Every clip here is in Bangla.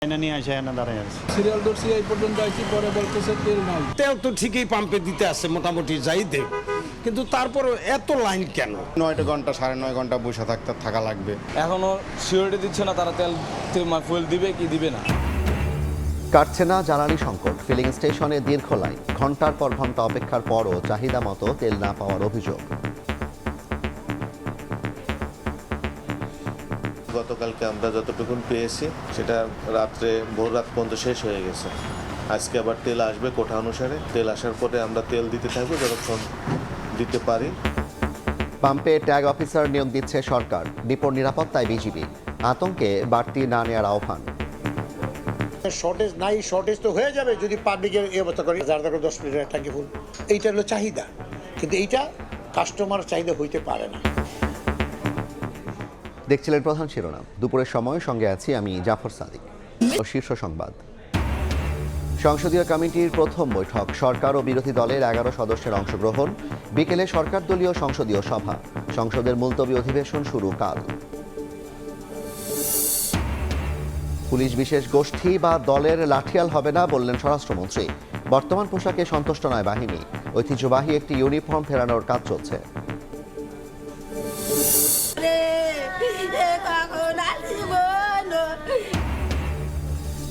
নিয়ে আসে এনে দাঁড়ায় আছে সিরিয়াল ধরছি এই পর্যন্ত আইছি, পরে বলতেছে তেল নাই। তেল তো ঠিকই পাম্পে দিতে আছে মোটামুটি যাই দেব, কিন্তু তারপরে এত লাইন কেন? 9 ঘন্টা 9.5 ঘন্টা বসে থাকা লাগবে। এখনো সিওরিটি দিচ্ছে না তারা তেল ফুয়েল দিবে কি দিবে না। কাটছে না জ্বালানি সংকট, ফিলিং স্টেশনে দীর্ঘ লাইন, ঘন্টার পর ঘন্টা অপেক্ষার পরও চাহিদা মতো তেল না পাওয়ার অভিযোগ। গতকালকে আমরা যতটুকুন পেয়েছি সেটা ভোর রাত পর্যন্ত শেষ হয়ে গেছে। আজকে আবার তেল আসবে কোঠা অনুসারে, তেল আসার পরে আমরা তেল দিতে থাকবো যতক্ষণ দিতে পারি। পাম্পে ট্যাগ অফিসার নিয়োগ দিচ্ছে সরকার, ডিপোর নিরাপত্তায় বিজিবি, আতঙ্কে বাড়তি না নেওয়ার আহ্বান। শর্টেজ নাই, শর্টেজ তো হয়ে যাবে যদি পাবলিকের এই অবস্থা করে 10 লিটারের ট্যাঙ্কি ফুল। এইটা হলো চাহিদা, কিন্তু এইটা কাস্টমার চাহিদা হইতে পারে না। দেখছিলেন প্রধান শিরোনাম, দুপুরের সময় সঙ্গে আছি আমি জাফর সাদিক। শীর্ষ সংবাদ। সংসদীয় কমিটির প্রথম বৈঠক, সরকার ও বিরোধী দলের 11 সদস্যের অংশগ্রহণ। বিকেলে সরকার দলীয় সংসদীয় সভা, সংসদের মুলতবি অধিবেশন শুরু কাল। পুলিশ বিশেষ গোষ্ঠী বা দলের লাঠিয়াল হবে না বললেন স্বরাষ্ট্রমন্ত্রী। বর্তমান পোশাকে সন্তুষ্ট নয় বাহিনী, ঐতিহ্যবাহী একটি ইউনিফর্ম ফেরানোর কাজ চলছে।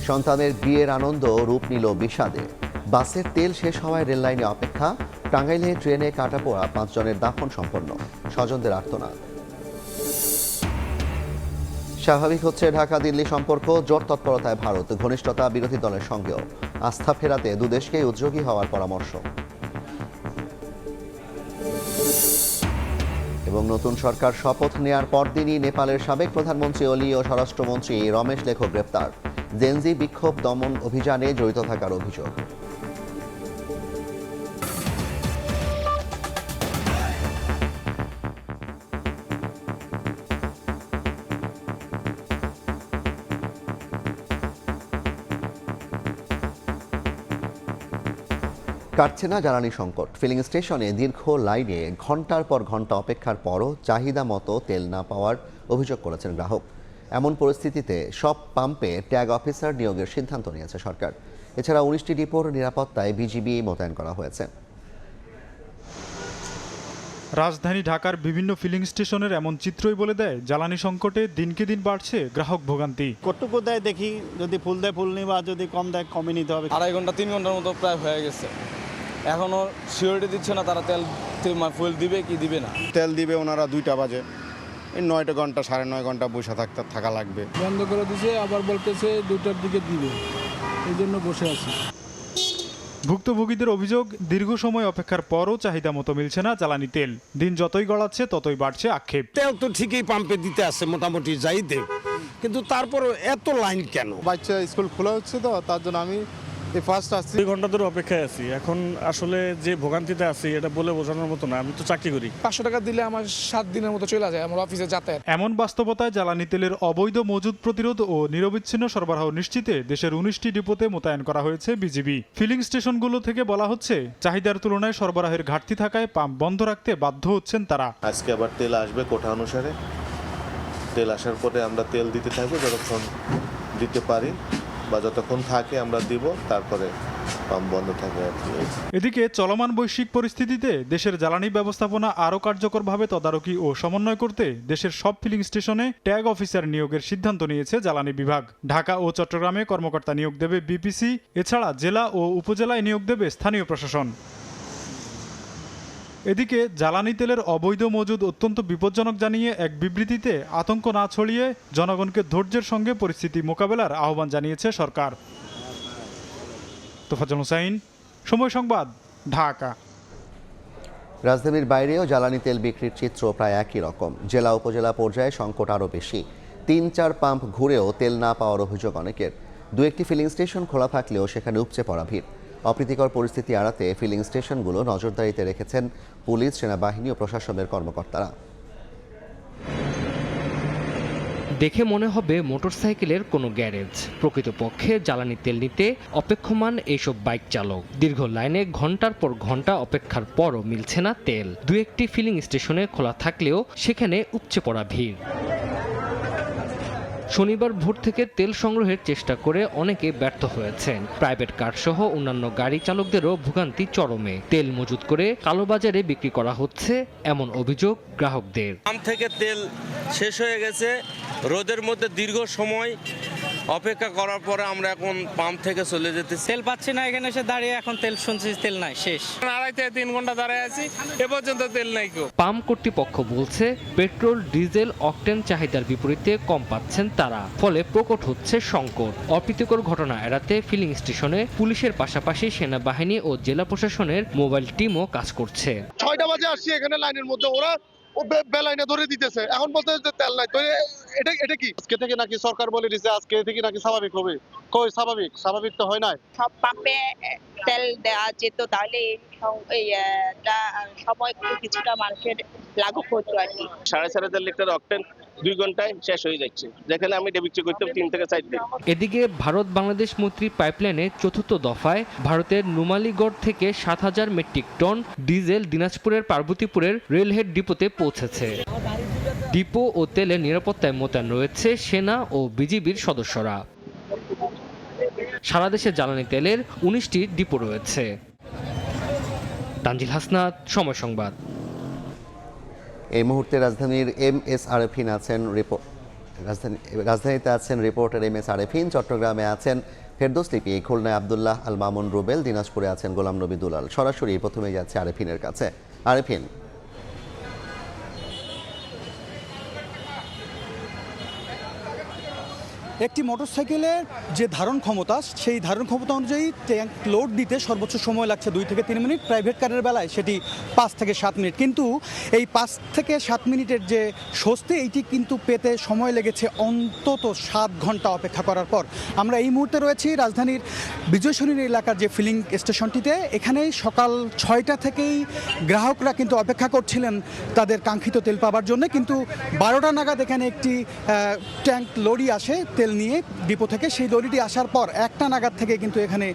সন্তানের বিয়ের আনন্দ রূপ নিল বিষাদে, বাসের তেল শেষ হওয়ায় রেললাইনে অপেক্ষা। টাঙ্গাইলে ট্রেনে কাটা পড়া 5 জনের দাফন সম্পন্ন, স্বজনদের আর্তনাদ। স্বাভাবিক হচ্ছে ঢাকা দিল্লি সম্পর্ক, জোর তৎপরতায় ভারত, ঘনিষ্ঠতা বিরোধী দলের সঙ্গেও। আস্থা ফেরাতে দুদেশকেই উদ্যোগী হওয়ার পরামর্শ। এবং নতুন সরকার শপথ নেয়ার পরদিনই নেপালের সাবেক প্রধানমন্ত্রী ওলি ও স্বরাষ্ট্রমন্ত্রী রমেশ লেখক গ্রেপ্তার, জেনজি বিক্ষোভ দমন অভিযানে জড়িত থাকার অভিযোগ। কাটছে না জ্বালানি সংকট, ফিলিং স্টেশনে দীর্ঘ লাইনে ঘন্টার পর ঘন্টা অপেক্ষার পরও চাহিদা মতো তেল না পাওয়ার অভিযোগ করেছেন গ্রাহক। এমন পরিস্থিতিতে সব পাম্পে ট্যাগ অফিসার নিয়োগের সিদ্ধান্ত নিয়েছে সরকার। এছাড়া 19টি ডিপোর নিরাপত্তায় বিজিবি মোতায়েন করা হয়েছে। রাজধানী ঢাকার বিভিন্ন ফিলিং স্টেশনের এমন চিত্রই বলে দেয় জ্বালানি সংকটে দিনকে দিন বাড়ছে গ্রাহক ভোগান্তি। কতটুকু দেয় দেখি, যদি ফুল দেয় ফুল নিই, বা যদি কম দেয় কমই নিতে হবে। 2.5 ঘন্টা 3 ঘন্টার মতো প্রায় হয়ে গেছে, এখনো সিওরিটি দিচ্ছে না তারা তেল ফুয়েল দিবে কি দিবে না। তেল দিবে ওনারা 2টা বাজে, এই 9 ঘন্টা 9.5 ঘন্টা বসে থাকা লাগবে। বন্ধ করে দিছে, আবার বলতেছে 2টার দিকে দিবে, এই জন্য বসে আছি। ভুক্তভোগীদের অভিযোগ, দীর্ঘ সময় অপেক্ষার পরও চাহিদা মতো মিলছে না জ্বালানি তেল। দিন যতই গড়াচ্ছে ততই বাড়ছে আক্ষেপ। তেল তো ঠিকই পাম্পে দিতে আছে মোটামুটি যাই দেব, কিন্তু তারপরে এত লাইন কেন? বাচ্চা স্কুল খোলা হচ্ছে তো, তার জন্য আমি ফার্স্ট আসছি। 2 ঘন্টা ধরে অপেক্ষায় আছি। এখন আসলে যে ভোগান্তিতে আছি এটা বলে বোঝানোর মতো না। আমি তো চাকরি করি, 500 টাকা দিলে আমার 7 দিনের মতো চলে যায় আমার অফিসে যাতায়াত। এমন বাস্তবতায় জ্বালানি তেলের অবৈধ মজুদ প্রতিরোধ ও নিরবিচ্ছিন্ন সরবরাহ নিশ্চিতে দেশের 19টি ডিপোতে মোতায়েন করা হয়েছে বিজিবি। ফিলিং স্টেশনগুলো থেকে বলা হচ্ছে, চাহিদার তুলনায় সরবরাহের ঘাটতি থাকায় পাম্প বন্ধ রাখতে বাধ্য হচ্ছেন তারা। আজকে আবার তেল আসবে কোঠা অনুসারে, তেল আসার পরে আমরা তেল দিতে থাকবো যতক্ষণ দিতে পারি, বা যতক্ষণ থাকে আমরা দিব, তারপরে পাম্প বন্ধ থাকবে আর কি। এদিকে চলমান বৈশ্বিক পরিস্থিতিতে দেশের জ্বালানি ব্যবস্থাপনা আরও কার্যকরভাবে তদারকি ও সমন্বয় করতে দেশের সব ফিলিং স্টেশনে ট্যাগ অফিসার নিয়োগের সিদ্ধান্ত নিয়েছে জ্বালানি বিভাগ। ঢাকা ও চট্টগ্রামে কর্মকর্তা নিয়োগ দেবে বিপিসি, এছাড়া জেলা ও উপজেলায় নিয়োগ দেবে স্থানীয় প্রশাসন। এদিকে জ্বালানি তেলের অবৈধ মজুদ অত্যন্ত বিপজ্জনক জানিয়ে এক বিবৃতিতে আতঙ্ক না ছড়িয়ে জনগণকে ধৈর্যের সঙ্গে পরিস্থিতি মোকাবেলার আহ্বান জানিয়েছে সরকার। তোফাজ্জল হোসাইন, সময় সংবাদ, ঢাকা। রাজধানীর বাইরেও জ্বালানি তেল বিক্রির চিত্র প্রায় একই রকম। জেলা উপজেলা পর্যায়ে সংকট আরও বেশি। 3-4 পাম্প ঘুরেও তেল না পাওয়ার অভিযোগ অনেকের। 2-1টি ফিলিং স্টেশন খোলা থাকলেও সেখানে উপচে পড়া ভিড়। অপ্রীতিকর পরিস্থিতি এড়াতে ফিলিং স্টেশনগুলো নজরদারিতে রেখেছেন পুলিশ, সেনাবাহিনী ও প্রশাসনের কর্মকর্তারা। দেখে মনে হবে মোটরসাইকেলের কোনো গ্যারেজ, প্রকৃতপক্ষে জ্বালানি তেল নিতে অপেক্ষমান এইসব বাইক চালক। দীর্ঘ লাইনে ঘন্টার পর ঘন্টা অপেক্ষার পরও মিলছে না তেল। 2-1টি ফিলিং স্টেশনে খোলা থাকলেও সেখানে উপচে পড়া ভিড়। শনিবার ভোর থেকে তেল সংগ্রহের চেষ্টা করে অনেকে ব্যর্থ হয়েছেন। প্রাইভেট কার সহ অন্যান্য গাড়ি চালকদেরও ভোগান্তি চরমে। তেল মজুত করে কালোবাজারে বিক্রি করা হচ্ছে এমন অভিযোগ গ্রাহকদের। পাম্প থেকে তেল শেষ হয়ে গেছে, রোদের মধ্যে দীর্ঘ সময় অপেক্ষা করার পরে আমরা এখন পাম্প থেকে চলে যেতেছি। তেল পাচ্ছি না, এখানে এসে দাঁড়িয়ে এখন তেল শুনছি তেল নাই, শেষ। 2.5 থেকে 3 ঘন্টা দাঁড়ায় আছি, এ পর্যন্ত তেল নাই কেউ। পাম্প কর্তৃপক্ষ বলছে পেট্রোল, ডিজেল, অকটেন চাহিদার বিপরীতে কম পাচ্ছেন তারা, ফলে প্রকট হচ্ছে সংকট। অপ্রীতিকর ঘটনা এড়াতে ফিলিং স্টেশনে পুলিশের পাশাপাশি সেনাবাহিনী ও জেলা প্রশাসনের মোবাইল টিমও কাজ করছে। 6টা বাজে আসছি এখানে লাইনের মধ্যে, ওরা বেলাইনে ধরে দিতেছে, এখন বলতে যে তেল নাই। তো এটা কি আজকে থেকে নাকি সরকার বলে দিছে আজকে থেকে নাকি স্বাভাবিক হবে? কই স্বাভাবিক তো হয় না। সব পাম্পে তেল দেওয়া যেত, তাহলে সময় কিছুটা মানুষের লাঘব হতো আর কি। 4.5 লিটার অকটেন 2 ঘন্টায় শেষ হয়ে যাচ্ছে, যেখানে আমি এটা বিক্রি করতে 3 থেকে 4 দিন। এদিকে ভারত বাংলাদেশ মৈত্রী পাইপলাইনের চতুর্থ দফায় ভারতের নুমালীগড় থেকে 7,000 মেট্রিক টন ডিজেল দিনাজপুরের পার্বতীপুরের রেলহেড ডিপোতে পৌঁছেছে। ডিপো ও তেলের নিরাপত্তায় মোতায়েন রয়েছে সেনা ও বিজিবির সদস্যরা। সারা দেশে জ্বালানি তেলের 19টি ডিপো রয়েছে। তানজিল হাসনাত, সময় সংবাদ। এই মুহূর্তে রাজধানীর MS আরেফিন আছেন রাজধানীতে আছেন রিপোর্টার MS আরেফিন, চট্টগ্রামে আছেন ফেরদৌস লিপি, খুলনায় আব্দুল্লাহ আল মামুন রুবেল, দিনাজপুরে আছেন গোলাম নবী দুলাল। সরাসরি প্রথমে যাচ্ছে আরেফিনের কাছে। আরেফিন, একটি মোটরসাইকেলের যে ধারণ ক্ষমতা, সেই ধারণ ক্ষমতা অনুযায়ী ট্যাঙ্ক লোড দিতে সর্বোচ্চ সময় লাগছে 2 থেকে 3 মিনিট। প্রাইভেট কারের বেলায় সেটি 5 থেকে 7 মিনিট। কিন্তু এই 5 থেকে 7 মিনিটের যে স্বস্তি, এইটি কিন্তু পেতে সময় লেগেছে অন্তত 7 ঘন্টা অপেক্ষা করার পর। আমরা এই মুহূর্তে রয়েছি রাজধানীর বিজয় সরণি এলাকার যে ফিলিং স্টেশনটিতে। এখানেই সকাল 6টা থেকেই গ্রাহকরা কিন্তু অপেক্ষা করছিলেন তাদের কাঙ্ক্ষিত তেল পাবার জন্য। কিন্তু 12টা নাগাদ এখানে একটি ট্যাঙ্ক লরি আসে তেল নিয়ে ডিপো থেকে। সেই লরিটি আসার পর 1টা নাগাদ থেকে কিন্তু এখানে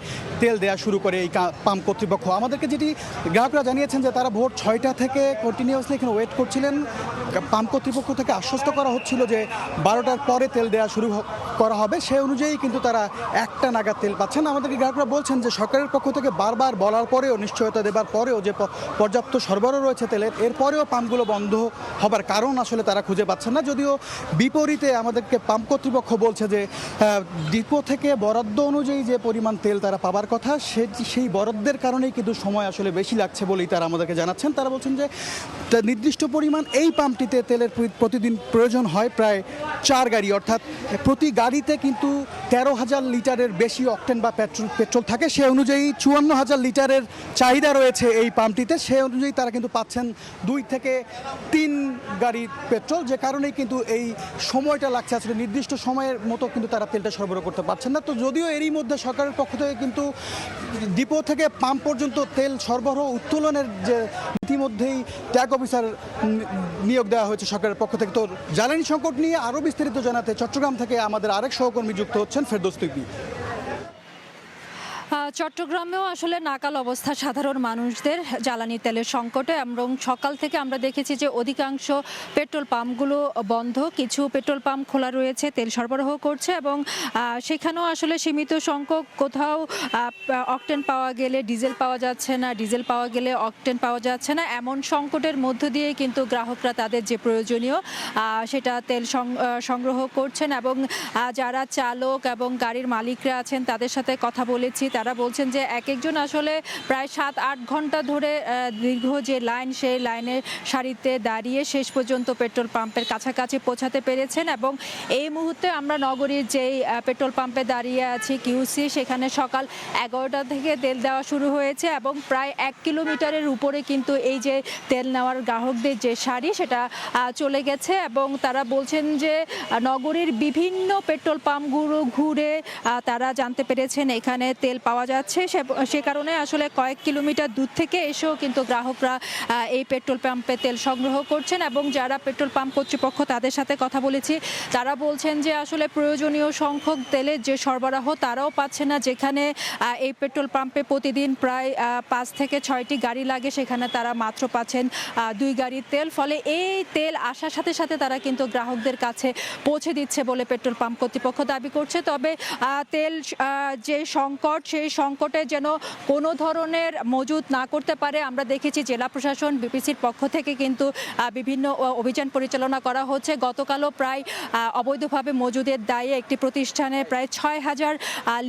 তেল দেওয়া শুরু করে এই পাম্প কর্তৃপক্ষ। আমাদেরকে যেটি গ্রাহকরা জানিয়েছেন যে তারা ভোর 6টা থেকে কন্টিনিউয়াসলি এখানে ওয়েট করছিলেন। পাম্প কর্তৃপক্ষ থেকে আশ্বস্ত করা হচ্ছিল যে 12টার পরে তেল দেওয়া শুরু করা হবে, সেই অনুযায়ী কিন্তু তারা 1টা নাগাদ তেল পাচ্ছেন। আমাদেরকে গ্রাহকরা বলছেন যে সরকারের পক্ষ থেকে বারবার বলার পরেও, নিশ্চয়তা দেবার পরেও যে পর্যাপ্ত সরবরাহ রয়েছে তেলের, এরপরেও পাম্পগুলো বন্ধ হবার কারণ আসলে তারা খুঁজে পাচ্ছেন না। যদিও বিপরীতে আমাদেরকে পাম্প কর্তৃপক্ষ বলছে যে ডিপো থেকে বরাদ্দ অনুযায়ী যে পরিমাণ তেল তারা পাবার কথা, সেই বরাদ্দের কারণেই কিন্তু সময় আসলে বেশি লাগছে বলেই তারা আমাদেরকে জানাচ্ছেন। তারা বলছেন যে নির্দিষ্ট পরিমাণ এই পাম্পটিতে তেলের প্রতিদিন প্রয়োজন হয় প্রায় 4 গাড়ি, অর্থাৎ প্রতি গাড়িতে কিন্তু 13,000 লিটারের বেশি অকটেন বা পেট্রোল থাকে। সে অনুযায়ী 54,000 লিটারের চাহিদা রয়েছে এই পাম্পটিতে। সে অনুযায়ী তারা কিন্তু পাচ্ছেন 2 থেকে 3 গাড়ি পেট্রোল, যে কারণেই কিন্তু এই সময়টা লাগছে। আসলে নির্দিষ্ট সময়ের মতো কিন্তু তারা তেলটা সরবরাহ করতে পারছেন না। তো যদিও এরই মধ্যে সরকারের পক্ষ থেকে কিন্তু ডিপো থেকে পাম্প পর্যন্ত তেল সরবরাহ উত্তোলনের যে ইতিমধ্যেই ট্যাগ অফিসার নিয়োগ দেওয়া হয়েছে সরকারের পক্ষ থেকে। তো জ্বালানি সংকট নিয়ে আরও বিস্তারিত জানাতে চট্টগ্রাম থেকে আমাদের আরেক সহকর্মী যুক্ত হচ্ছেন, ফেরদৌস লিপি। চট্টগ্রামেও আসলে নাকাল অবস্থা সাধারণ মানুষদের জ্বালানি তেলের সংকটে, এবং সকাল থেকে আমরা দেখেছি যে অধিকাংশ পেট্রোল পাম্পগুলো বন্ধ, কিছু পেট্রোল পাম্প খোলা রয়েছে, তেল সরবরাহ করছে, এবং সেখানেও আসলে সীমিত সংখ্যক, কোথাও অকটেন পাওয়া গেলে ডিজেল পাওয়া যাচ্ছে না, ডিজেল পাওয়া গেলে অকটেন পাওয়া যাচ্ছে না। এমন সংকটের মধ্য দিয়ে কিন্তু গ্রাহকরা তাদের যে প্রয়োজনীয় সেটা তেল সংগ্রহ করছেন। এবং যারা চালক এবং গাড়ির মালিকরা আছেন তাদের সাথে কথা বলেছি, তারা বলছেন যে এক একজন আসলে প্রায় 7-8 ঘন্টা ধরে দীর্ঘ যে লাইন, সেই লাইনের সারিতে দাঁড়িয়ে শেষ পর্যন্ত পেট্রোল পাম্পের কাছাকাছি পৌঁছাতে পেরেছেন। এবং এই মুহূর্তে আমরা নগরীর যেই পেট্রোল পাম্পে দাঁড়িয়ে আছি QC, সেখানে সকাল 11টা থেকে তেল দেওয়া শুরু হয়েছে, এবং প্রায় 1 কিলোমিটারের উপরে কিন্তু এই যে তেল নেওয়ার গ্রাহকদের যে সারি, সেটা চলে গেছে। এবং তারা বলছেন যে নগরীর বিভিন্ন পেট্রোল পাম্পগুলো ঘুরে তারা জানতে পেরেছেন এখানে তেল পাওয়া যাচ্ছে। সে কারণে আসলে কয়েক কিলোমিটার দূর থেকে এসেও কিন্তু গ্রাহকরা এই পেট্রোল পাম্পে তেল সংগ্রহ করছেন এবং যারা পেট্রোল পাম্প কর্তৃপক্ষ তাদের সাথে কথা বলেছি, তারা বলছেন যে আসলে প্রয়োজনীয় সংখ্যক তেলের যে সরবরাহ তারাও পাচ্ছে না। যেখানে এই পেট্রোল পাম্পে প্রতিদিন প্রায় 5 থেকে 6টি গাড়ি লাগে, সেখানে তারা মাত্র পাচ্ছেন 2 গাড়ির তেল। ফলে এই তেল আসার সাথে সাথে তারা কিন্তু গ্রাহকদের কাছে পৌঁছে দিচ্ছে বলে পেট্রোল পাম্প কর্তৃপক্ষ দাবি করছে। তবে তেল যে সংকট, সেই সংকটে যেন কোনো ধরনের মজুত না করতে পারে, আমরা দেখেছি জেলা প্রশাসন বিপিসির পক্ষ থেকে কিন্তু বিভিন্ন অভিযান পরিচালনা করা হচ্ছে। গতকালও প্রায় অবৈধভাবে মজুদের দায়ে একটি প্রতিষ্ঠানে প্রায় 6,000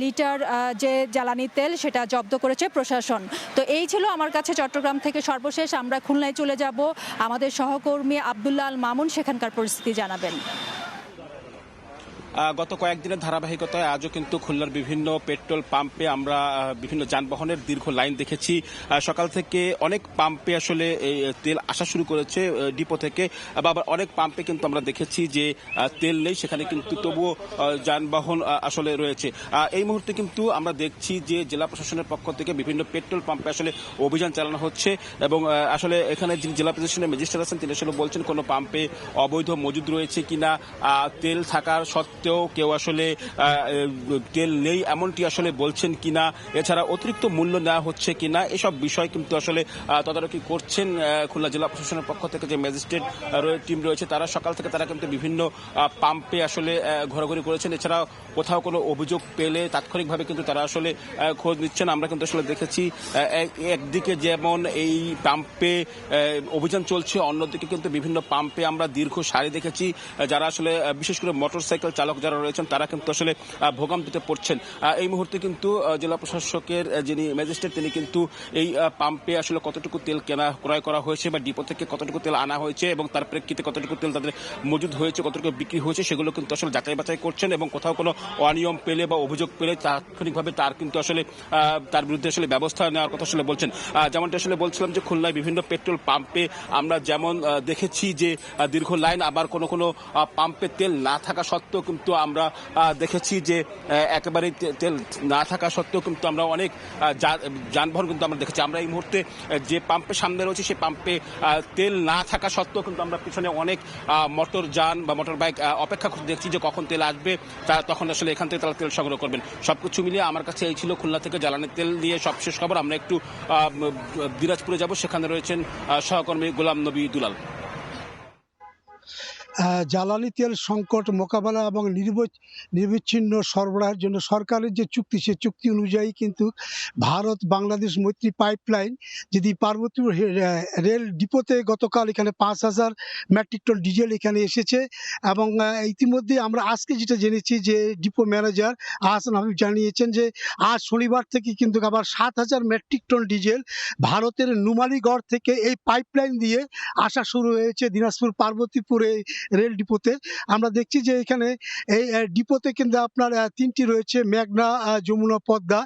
লিটার যে জ্বালানি তেল সেটা জব্দ করেছে প্রশাসন। তো এই ছিল আমার কাছে চট্টগ্রাম থেকে সর্বশেষ। আমরা খুলনায় চলে যাব, আমাদের সহকর্মী আব্দুল্লাহ আল মামুন সেখানকার পরিস্থিতি জানাবেন। গত কয়েকদিনের ধারাবাহিকতায় আজও কিন্তু খুলনার বিভিন্ন পেট্রোল পাম্পে আমরা বিভিন্ন যানবাহনের দীর্ঘ লাইন দেখেছি। সকাল থেকে অনেক পাম্পে আসলে তেল আসা শুরু করেছে ডিপো থেকে, আবার অনেক পাম্পে কিন্তু আমরা দেখেছি যে তেল নেই, সেখানে কিন্তু তবুও যানবাহন আসলে রয়েছে। এই মুহূর্তে কিন্তু আমরা দেখছি যে জেলা প্রশাসনের পক্ষ থেকে বিভিন্ন পেট্রোল পাম্পে আসলে অভিযান চালানো হচ্ছে এবং আসলে এখানে যিনি জেলা প্রশাসনের ম্যাজিস্ট্রেট আছেন তিনি আসলে বলছেন কোনো পাম্পে অবৈধ মজুদ রয়েছে কিনা, তেল থাকার সত্ত্বেও কেউ আসলে তেল নেই এমনটি আসলে বলছেন কিনা, এছাড়া অতিরিক্ত মূল্য নেওয়া হচ্ছে কিনা, এসব বিষয় কিন্তু আসলে তদারকি করছেন খুলনা জেলা প্রশাসনের পক্ষ থেকে যে ম্যাজিস্ট্রেট টিম রয়েছে তারা। সকাল থেকে তারা কিন্তু বিভিন্ন পাম্পে আসলে ঘোরাঘুরি করেছেন। এছাড়া কোথাও কোনো অভিযোগ পেলে তাৎক্ষণিকভাবে কিন্তু তারা আসলে খোঁজ নিচ্ছেন। আমরা কিন্তু আসলে দেখেছি একদিকে যেমন এই পাম্পে অভিযান চলছে, অন্যদিকে কিন্তু বিভিন্ন পাম্পে আমরা দীর্ঘ সারি দেখেছি যারা আসলে বিশেষ করে মোটরসাইকেল চালক যারা রয়েছেন তারা কিন্তু আসলে ভোগান্তিতে পড়ছেন। এই মুহূর্তে কিন্তু জেলা প্রশাসকের যিনি ম্যাজিস্ট্রেট তিনি কিন্তু এই পাম্পে আসলে কতটুকু তেল ক্রয় করা হয়েছে বা ডিপো থেকে কতটুকু তেল আনা হয়েছে এবং তার প্রেক্ষিতে কতটুকু তেল তাদের মজুদ হয়েছে, কতটুকু বিক্রি হয়েছে সেগুলো কিন্তু আসলে যাচাই বাছাই করছেন এবং কোথাও কোনো অনিয়ম পেলে বা অভিযোগ পেলে তাৎক্ষণিকভাবে তার কিন্তু আসলে তার বিরুদ্ধে আসলে ব্যবস্থা নেওয়ার কথা আসলে বলছেন। যেমনটা আসলে বলছিলাম যে খুলনায় বিভিন্ন পেট্রোল পাম্পে আমরা যেমন দেখেছি যে দীর্ঘ লাইন, আবার কোনো কোনো পাম্পে তেল না থাকা সত্ত্বেও কিন্তু আমরা দেখেছি যে একেবারেই তেল না থাকা সত্ত্বেও কিন্তু আমরা অনেক যানবাহন কিন্তু আমরা দেখেছি। আমরা এই মুহূর্তে যে পাম্পের সামনে রয়েছে সেই পাম্পে তেল না থাকা সত্ত্বেও কিন্তু আমরা পিছনে অনেক মোটর যান বা মোটর বাইক অপেক্ষা দেখছি যে কখন তেল আসবে, তখন আসলে এখান থেকে তারা তেল সংগ্রহ করবেন। সবকিছু মিলিয়ে আমার কাছে এই ছিল খুলনা থেকে জ্বালানি তেল দিয়ে সবশেষ খবর। আমরা একটু দিনাজপুরে যাব, সেখানে রয়েছেন সহকর্মী গোলাম নবী দুলাল। জ্বালানি তেল সংকট মোকাবেলা এবং নিরবিচ্ছিন্ন সরবরাহের জন্য সরকারের যে চুক্তি, সে চুক্তি অনুযায়ী কিন্তু ভারত বাংলাদেশ মৈত্রী পাইপলাইন যদি পার্বতীপুর রেল ডিপোতে গতকাল এখানে 5,000 মেট্রিক টন ডিজেল এখানে এসেছে এবং ইতিমধ্যে আমরা আজকে যেটা জেনেছি যে ডিপো ম্যানেজার আহসান হাবিব জানিয়েছেন যে আজ শনিবার থেকে কিন্তু আবার 7,000 মেট্রিক টন ডিজেল ভারতের নুমালীগড় থেকে এই পাইপলাইন দিয়ে আসা শুরু হয়েছে দিনাজপুর পার্বতীপুরে রেল ডিপোতে। আমরা দেখছি যে এখানে এই ডিপোতে কিন্তু আপনার 3টি রয়েছে, মেঘনা, যমুনা, পদ্মা।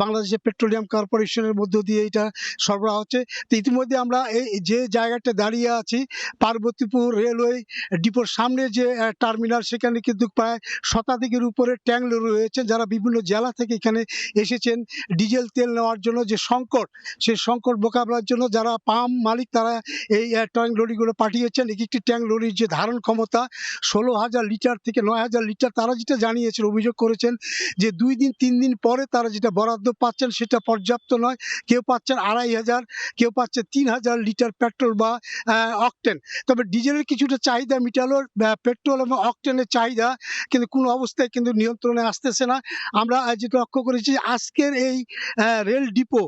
বাংলাদেশের পেট্রোলিয়াম কর্পোরেশনের মধ্য দিয়ে এটা সরবরাহ হচ্ছে। তো ইতিমধ্যে আমরা এই যে জায়গাটা দাঁড়িয়ে আছি পার্বতীপুর রেলওয়ে ডিপোর সামনে যে টার্মিনাল, সেখানে কিন্তু প্রায় শতাধিকের উপরে ট্যাঙ্ক লরি রয়েছে যারা বিভিন্ন জেলা থেকে এখানে এসেছেন ডিজেল তেল নেওয়ার জন্য। যে সংকট, সেই সংকট মোকাবেলার জন্য যারা পাম্প মালিক তারা এই ট্যাঙ্ক লরিগুলো পাঠিয়েছেন। একটি ট্যাঙ্ক লরির যে ধারণ ক্ষমতা 16,000 লিটার থেকে 9,000 লিটার। তারা যেটা জানিয়েছেন, অভিযোগ করেছেন যে 2 দিন 3 দিন পরে তারা যেটা বরাদ্দ পাচ্ছেন সেটা পর্যাপ্ত নয়। কেউ পাচ্ছেন 2,500, কেউ পাচ্ছে 3,000 লিটার পেট্রোল বা অকটেন। তবে ডিজেলের কিছুটা চাহিদা মিটালো, পেট্রোল এবং অকটেনের চাহিদা কিন্তু কোনো অবস্থায় কিন্তু নিয়ন্ত্রণে আসতেছে না। আমরা যেটা লক্ষ্য করেছি আজকের এই রেল ডিপো,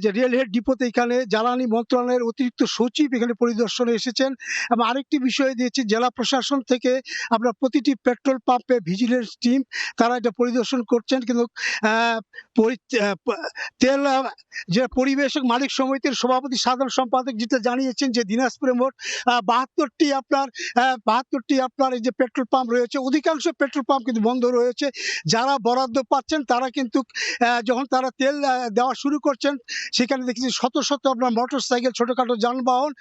যে রেল হেড ডিপোতে এখানে জ্বালানি মন্ত্রণালয়ের অতিরিক্ত সচিব এখানে পরিদর্শনে এসেছেন এবং আরেকটি বিষয় দিয়েছি জেলা প্রশাসন থেকে আমরা প্রতিটি পেট্রোল পাম্পে ভিজিলেন্স টিম তারা এটা পরিদর্শন করছেন। কিন্তু তেল যে পরিবেশক মালিক সমিতির সভাপতি সাধারণ সম্পাদক যেটা জানিয়েছেন যে দিনাজপুরে মোট 72টি আপনার এই যে পেট্রোল পাম্প রয়েছে, অধিকাংশ পেট্রোল পাম্প কিন্তু বন্ধ রয়েছে। যারা বরাদ্দ পাচ্ছেন তারা কিন্তু যখন তারা তেল দেওয়া শুরু করছেন সেখানে দেখেছি শত শত আপনার মোটর সাইকেল, ছোটোখাটো যানবাহন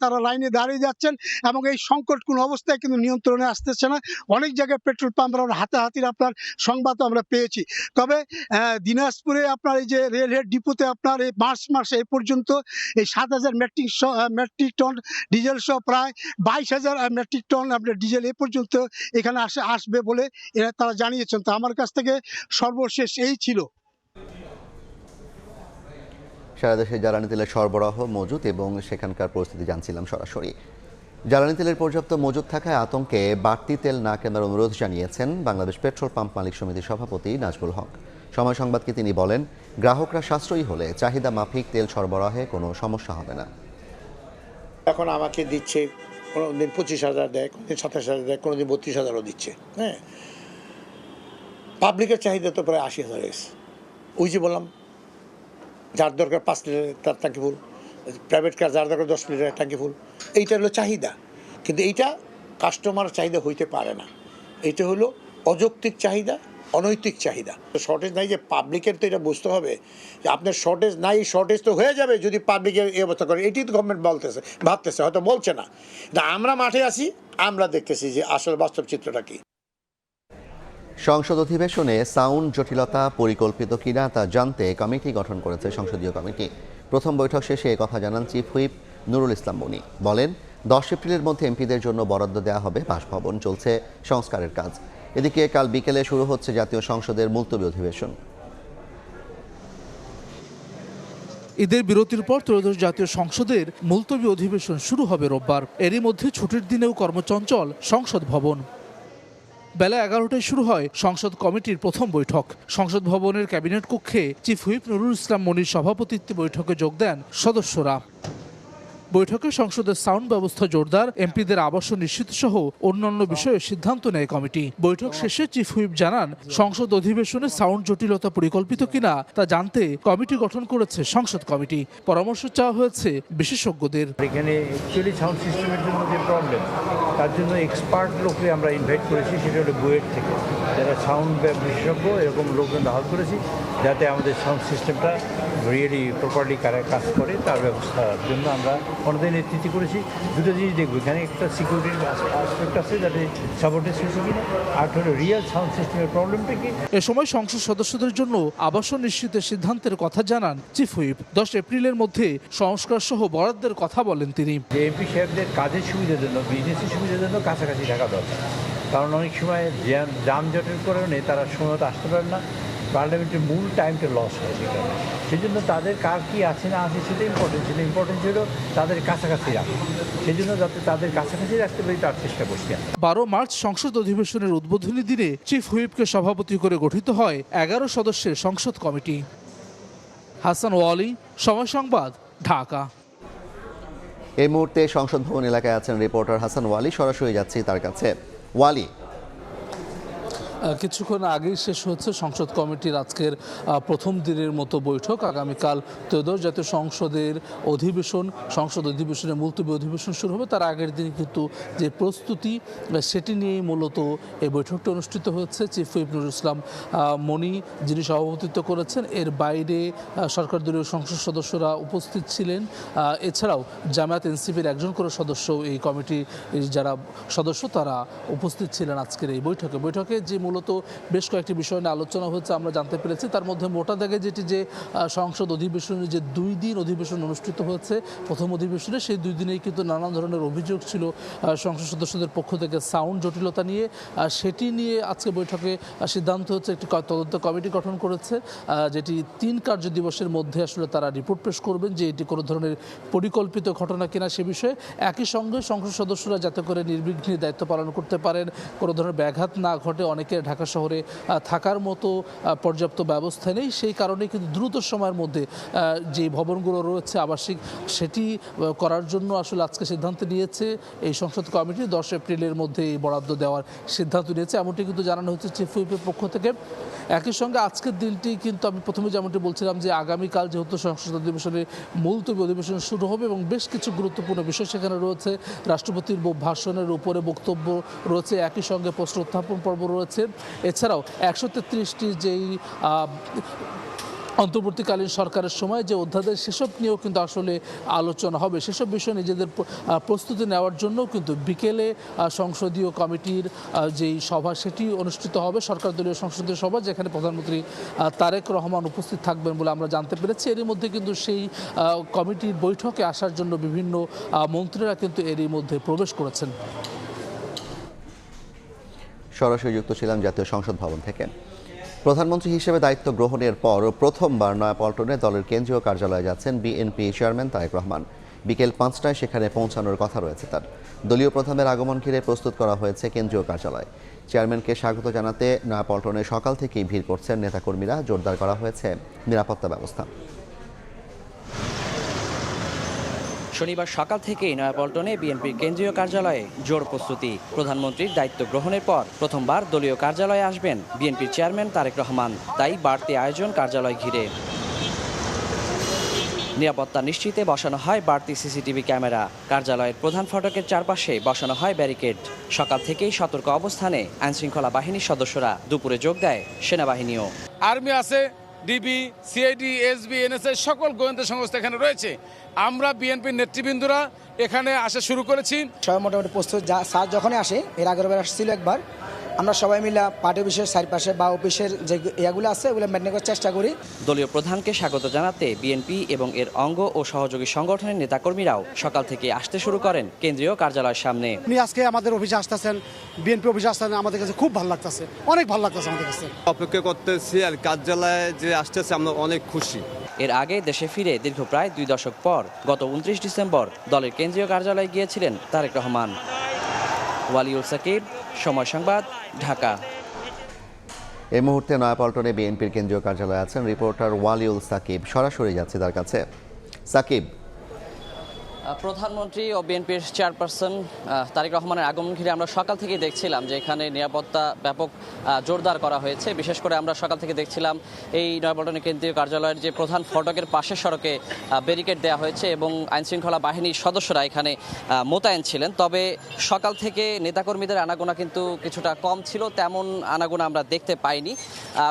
তারা লাইনে দাঁড়িয়ে যাচ্ছেন এবং এই সংকট কোনো অবস্থায় কিন্তু নিয়ন্ত্রণে আসতেছে না। অনেক জায়গায় পেট্রোল পাম্প হাতাহাতির আপনার সংবাদও আমরা পেয়েছি। তবে দিনাজপুরে আপনার এই যে রেলহেড ডিপোতে আপনার এই মার্চ মাসে এ পর্যন্ত এই 7,000 মেট্রিক টন ডিজেল সহ প্রায় 22,000 মেট্রিক টন আপনার ডিজেল এ পর্যন্ত এখানে আসবে বলে এরা তারা জানিয়েছেন। তো আমার কাছ থেকে সর্বশেষ এই ছিল। সারা দেশে জ্বালানি তেলের সরবরাহ মজুত এবং সেখানকার পরিস্থিতি জানছিলাম সরাসরি। জ্বালানি তেলের পর্যাপ্ত মজুত থাকায় আতঙ্কে বাড়তি তেল না কেনার অনুরোধ জানিয়েছেন বাংলাদেশ পেট্রোল পাম্প মালিক সমিতির সভাপতি নাজমুল হক। সময় সংবাদকে তিনি বলেন, গ্রাহকরা সাশ্রয়ী হলে চাহিদা মাফিক তেল সরবরাহে কোনো সমস্যা হবে না। এখন আমাকে দিচ্ছে কোনোদিন 25,000 দেয়, কোনোদিন 27,000 দেয়, কোনোদিন 32,000ও দিচ্ছে। হ্যাঁ, পাবলিকের চাহিদা তো প্রায় 80,000 এসে। ওই যে বললাম, যার দরকার 5 লিটারের তার ট্যাঙ্কি ফুল, প্রাইভেট কার যার দরকার 10 লিটারের ট্যাঙ্কি ফুল, এইটা হলো চাহিদা। কিন্তু এইটা কাস্টমার চাহিদা হইতে পারে না, এটা হলো অযৌক্তিক চাহিদা, অনৈতিক চাহিদা। শর্টেজ নাই যে পাবলিকের, তো এটা বুঝতে হবে যে আপনার শর্টেজ নাই, শর্টেজ তো হয়ে যাবে যদি পাবলিকের এই অবস্থা করে। এটি তো গভর্নমেন্ট ভাবতেছে, হয়তো বলছে না। আমরা মাঠে আছি, আমরা দেখতেছি যে আসলে বাস্তব চিত্রটা কি। সংসদ অধিবেশনে সাউন্ড জটিলতা পরিকল্পিত কিনা তা জানতে কমিটি গঠন করেছে সংসদীয় কমিটি। প্রথম বৈঠক শেষে কথা জানান চিফ হুইপ নুরুল ইসলাম মনি। বলেন, 10 এপ্রিলের মধ্যে এমপিদের জন্য বরাদ্দ দেওয়া হবে বাসভবন, চলছে সংস্কারের কাজ। এদিকে কাল বিকেলে শুরু হচ্ছে জাতীয় সংসদের মুলতবি অধিবেশন। ঈদের বিরতির পর ত্রয়োদশ জাতীয় সংসদের মুলতবি অধিবেশন শুরু হবে রোববার। এরই মধ্যে ছুটির দিনেও কর্মচঞ্চল সংসদ ভবন। বেলা 11টায় শুরু হয় সংসদ কমিটির প্রথম বৈঠক। সংসদ ভবনের ক্যাবিনেট কক্ষে চিফ হুইপ নুরুল ইসলাম মনির সভাপতিত্বে বৈঠকে যোগ দেন সদস্যরা। বৈঠকে সংসদের সাউন্ড ব্যবস্থা জোরদার, এমপিদের আবাসন নিশ্চিত সহ অন্যান্য বিষয়ে সিদ্ধান্ত নেয় কমিটি। বৈঠক শেষে চিফ হুইপ জানান, সংসদ অধিবেশনে সাউন্ড জটিলতা পরিকল্পিত কিনা তা জানতে কমিটি গঠন করেছে সংসদ কমিটি। পরামর্শ চাওয়া হয়েছে বিশেষজ্ঞদের। এখানে অ্যাকচুয়ালি সাউন্ড সিস্টেমের জন্য যে প্রবলেম, তার জন্য এক্সপার্ট লোককে আমরা ইনভাইট করেছি, সেটা হলো বুয়েট থেকে, যারা সাউন্ড বিশেষজ্ঞ এরকম লোকজন হাত করেছি, যাতে আমাদের সাউন্ড সিস্টেমটা রিয়েলি প্রপারলি কাজ করে তার ব্যবস্থার জন্য আমরা অনেকদিন নেতৃত্ব করেছি। দুটো জিনিস দেখবো, এখানে একটা সিকিউরিটির অ্যাসপেক্ট আছে যাতে সাপোর্টের শেষে কিনা, আর হলো রিয়েল সাউন্ড সিস্টেমের প্রবলেমটা কি। এ সময় সংসদ সদস্যদের জন্য আবাসন নিশ্চিতের সিদ্ধান্তের কথা জানান চিফ হুইপ। 10 এপ্রিলের মধ্যে সংস্কার সহ বরাদ্দের কথা বলেন তিনি। এমপি সাহেবদের কাজের সুবিধার জন্য, বিজনেসের সুবিধার জন্য কাছাকাছি থাকা দরকার, কারণ অনেক সময় যানজটের কারণে তারা সময়মতো আসতে পারেন না, পার্লামেন্টের মূল টাইমটা লস হয়। সেখানে সেই জন্য তাদের কার কি আছে না আছে সেটা ইম্পর্টেন্ট ছিল। ইম্পর্টেন্ট ছিল তাদের কাছাকাছি রাখা, সেই জন্য যাতে তাদের কাছাকাছি রাখতে পারি তার চেষ্টা করছি। 12 মার্চ সংসদ অধিবেশনের উদ্বোধনী দিনে চিফ হুইপকে সভাপতি করে গঠিত হয় 11 সদস্যের সংসদ কমিটি। হাসান ওয়ালি, সময় সংবাদ, ঢাকা। এই মুহূর্তে সংসদ ভবন এলাকায় আছেন রিপোর্টার হাসান ওয়ালি, সরাসরি যাচ্ছি তার কাছে। ওয়ালি, কিছুক্ষণ আগেই শেষ হচ্ছে সংসদ কমিটির আজকের প্রথম দিনের মতো বৈঠক। আগামীকাল ত্রয়োদশ জাতীয় সংসদের অধিবেশন, সংসদ অধিবেশনের মুলতবি অধিবেশন শুরু হবে। তার আগের দিন কিন্তু যে প্রস্তুতি, সেটি নিয়েই মূলত এই বৈঠকটি অনুষ্ঠিত হচ্ছে। চিফ হুইপ নুরুল ইসলাম মনি যিনি সভাপতিত্ব করেছেন, এর বাইরে সরকার দলীয় সংসদ সদস্যরা উপস্থিত ছিলেন। এছাড়াও জামায়াত এনসিপির একজন করে সদস্য, এই কমিটির যারা সদস্য তারা উপস্থিত ছিলেন আজকের এই বৈঠকে যে মূলত বেশ কয়েকটি বিষয় নিয়ে আলোচনা হচ্ছে আমরা জানতে পেরেছি। তার মধ্যে মোটা দাগে যেটি, যে সংসদ অধিবেশনে যে 2 দিন অধিবেশন অনুষ্ঠিত হয়েছে, প্রথম অধিবেশনে সেই 2 দিনেই কিন্তু নানান ধরনের অভিযোগ ছিল সংসদ সদস্যদের পক্ষ থেকে সাউন্ড জটিলতা নিয়ে। সেটি নিয়ে আজকে বৈঠকে সিদ্ধান্ত হচ্ছে একটি তদন্ত কমিটি গঠন করেছে, যেটি 3 কার্য দিবসের মধ্যে আসলে তারা রিপোর্ট পেশ করবেন যে এটি কোনো ধরনের পরিকল্পিত ঘটনা কিনা সে বিষয়ে। একই সঙ্গে সংসদ সদস্যরা যাতে করে নির্বিঘ্নে দায়িত্ব পালন করতে পারেন, কোনো ধরনের ব্যাঘাত না ঘটে। অনেকে ঢাকা শহরে থাকার মতো পর্যাপ্ত ব্যবস্থা নেই, সেই কারণে কিন্তু দ্রুত সময়ের মধ্যে যে ভবনগুলো রয়েছে আবাসিক, সেটি করার জন্য আসলে আজকে সিদ্ধান্ত নিয়েছে এই সংসদ কমিটি। 10 এপ্রিলের মধ্যে এই বরাদ্দ দেওয়ার সিদ্ধান্ত নিয়েছে, এমনটি কিন্তু জানানো হচ্ছে চিফ হুইপের পক্ষ থেকে। একই সঙ্গে আজকের দিনটি কিন্তু আমি প্রথমে যেমনটি বলছিলাম যে আগামীকাল যেহেতু সংসদ অধিবেশনের মুলতবি অধিবেশন শুরু হবে এবং বেশ কিছু গুরুত্বপূর্ণ বিষয় সেখানে রয়েছে। রাষ্ট্রপতির ভাষণের উপরে বক্তব্য রয়েছে, একই সঙ্গে প্রশ্ন উত্থাপন পর্ব রয়েছে। এছাড়াও 133টি যেই অন্তর্বর্তীকালীন সরকারের সময় যে অধ্যাদেশ সেসব নিয়েও কিন্তু আসলে আলোচনা হবে। সেসব বিষয়ে নিজেদের প্রস্তুতি নেওয়ার জন্য কিন্তু বিকেলে সংসদীয় কমিটির যেই সভা সেটি অনুষ্ঠিত হবে, সরকার দলীয় সংসদীয় সভা, যেখানে প্রধানমন্ত্রী তারেক রহমান উপস্থিত থাকবেন বলে আমরা জানতে পেরেছি। এরই মধ্যে কিন্তু সেই কমিটির বৈঠকে আসার জন্য বিভিন্ন মন্ত্রীরা কিন্তু এরই মধ্যে প্রবেশ করেছেন। সরাসরি যুক্ত ছিলাম জাতীয় সংসদ ভবন থেকে। প্রধানমন্ত্রী হিসেবে দায়িত্ব গ্রহণের পর প্রথমবার নয়াপল্টনে দলের কেন্দ্রীয় কার্যালয়ে যাচ্ছেন বিএনপি চেয়ারম্যান তারেক রহমান। বিকেল 5টায় সেখানে পৌঁছানোর কথা রয়েছে তার। দলীয় প্রধানের আগমন ঘিরে প্রস্তুত করা হয়েছে কেন্দ্রীয় কার্যালয়। চেয়ারম্যানকে স্বাগত জানাতে নয়াপল্টনে সকাল থেকেই ভিড় করছেন নেতাকর্মীরা। জোরদার করা হয়েছে নিরাপত্তা ব্যবস্থা। শনিবার সকাল থেকেই নয়াপল্টনে বিএনপির কেন্দ্রীয় কার্যালয়ে জোর প্রস্তুতি। প্রধানমন্ত্রীর দায়িত্ব গ্রহণের পর প্রথমবার দলীয় কার্যালয়ে আসবেন বিএনপির চেয়ারম্যান তারেক রহমান, তাই বাড়তি আয়োজন কার্যালয় ঘিরে। নিরাপত্তা নিশ্চিতে বসানো হয় বাড়তি সিসিটিভি ক্যামেরা। কার্যালয়ের প্রধান ফটকের চারপাশে বসানো হয় ব্যারিকেড। সকাল থেকেই সতর্ক অবস্থানে আইনশৃঙ্খলা বাহিনীর সদস্যরা, দুপুরে যোগ দেয় সেনাবাহিনীও। আর্মি আছে, ডিবি, সিআইডি, এসবি, এনএসএ সকল গোয়েন্দা সংস্থা এখানে রয়েছে। আমরা বিএনপির নেতৃবৃন্দরা এখানে আসা শুরু করেছি। সবাই মোটামুটি প্রস্তুত। স্যার যখনই আসে, এর আগের বার আসছিল একবার, আমরা সবাই মিলে পার্টি অফিসের চারপাশে বা অফিসের যে এগুলো আছে ওগুলো মেনটেন করার চেষ্টা করি। দলীয় প্রধানকে স্বাগত জানাতে বিএনপি এবং এর অঙ্গ ও সহযোগী সংগঠনের নেতাকর্মীরাও সকাল থেকে আসতে শুরু করেন কেন্দ্রীয় কার্যালয়ের সামনে। আপনি আজকে আমাদের অফিসে আসতেছেন, বিএনপি অফিসে আসতেছেন, আমাদের কাছে খুব ভালো লাগতেছে, অনেক ভালো লাগতেছে আমাদের কাছে। অপেক্ষা করতেছি আর কার্যালয়ে যে আসতেছে আমরা অনেক খুশি। এর আগে দেশে ফিরে দীর্ঘ প্রায় 2 দশক পর গত 29 ডিসেম্বর দলের কেন্দ্রীয় কার্যালয়ে গিয়েছিলেন তারেক রহমান। ওয়ালিউল সাকিব, সময় সংবাদ, ঢাকা। এই মুহূর্তে নয়াপল্টনে বিএনপির কেন্দ্রীয় কার্যালয়ে আছেন রিপোর্টার ওয়ালিউল সাকিব। সরাসরি যাচ্ছে তার কাছে। সাকিব, প্রধানমন্ত্রী ও বিএনপির চেয়ারপারসন তারেক রহমানের আগমন ঘিরে আমরা সকাল থেকে দেখছিলাম যে এখানে নিরাপত্তা ব্যাপক জোরদার করা হয়েছে। বিশেষ করে আমরা সকাল থেকে দেখছিলাম এই নয়াপল্টনের কেন্দ্রীয় কার্যালয়ের যে প্রধান ফটকের পাশের সড়কে ব্যারিকেড দেওয়া হয়েছে এবং আইনশৃঙ্খলা বাহিনীর সদস্যরা এখানে মোতায়েন ছিলেন। তবে সকাল থেকে নেতাকর্মীদের আনাগোনা কিন্তু কিছুটা কম ছিল, তেমন আনাগোনা আমরা দেখতে পাইনি।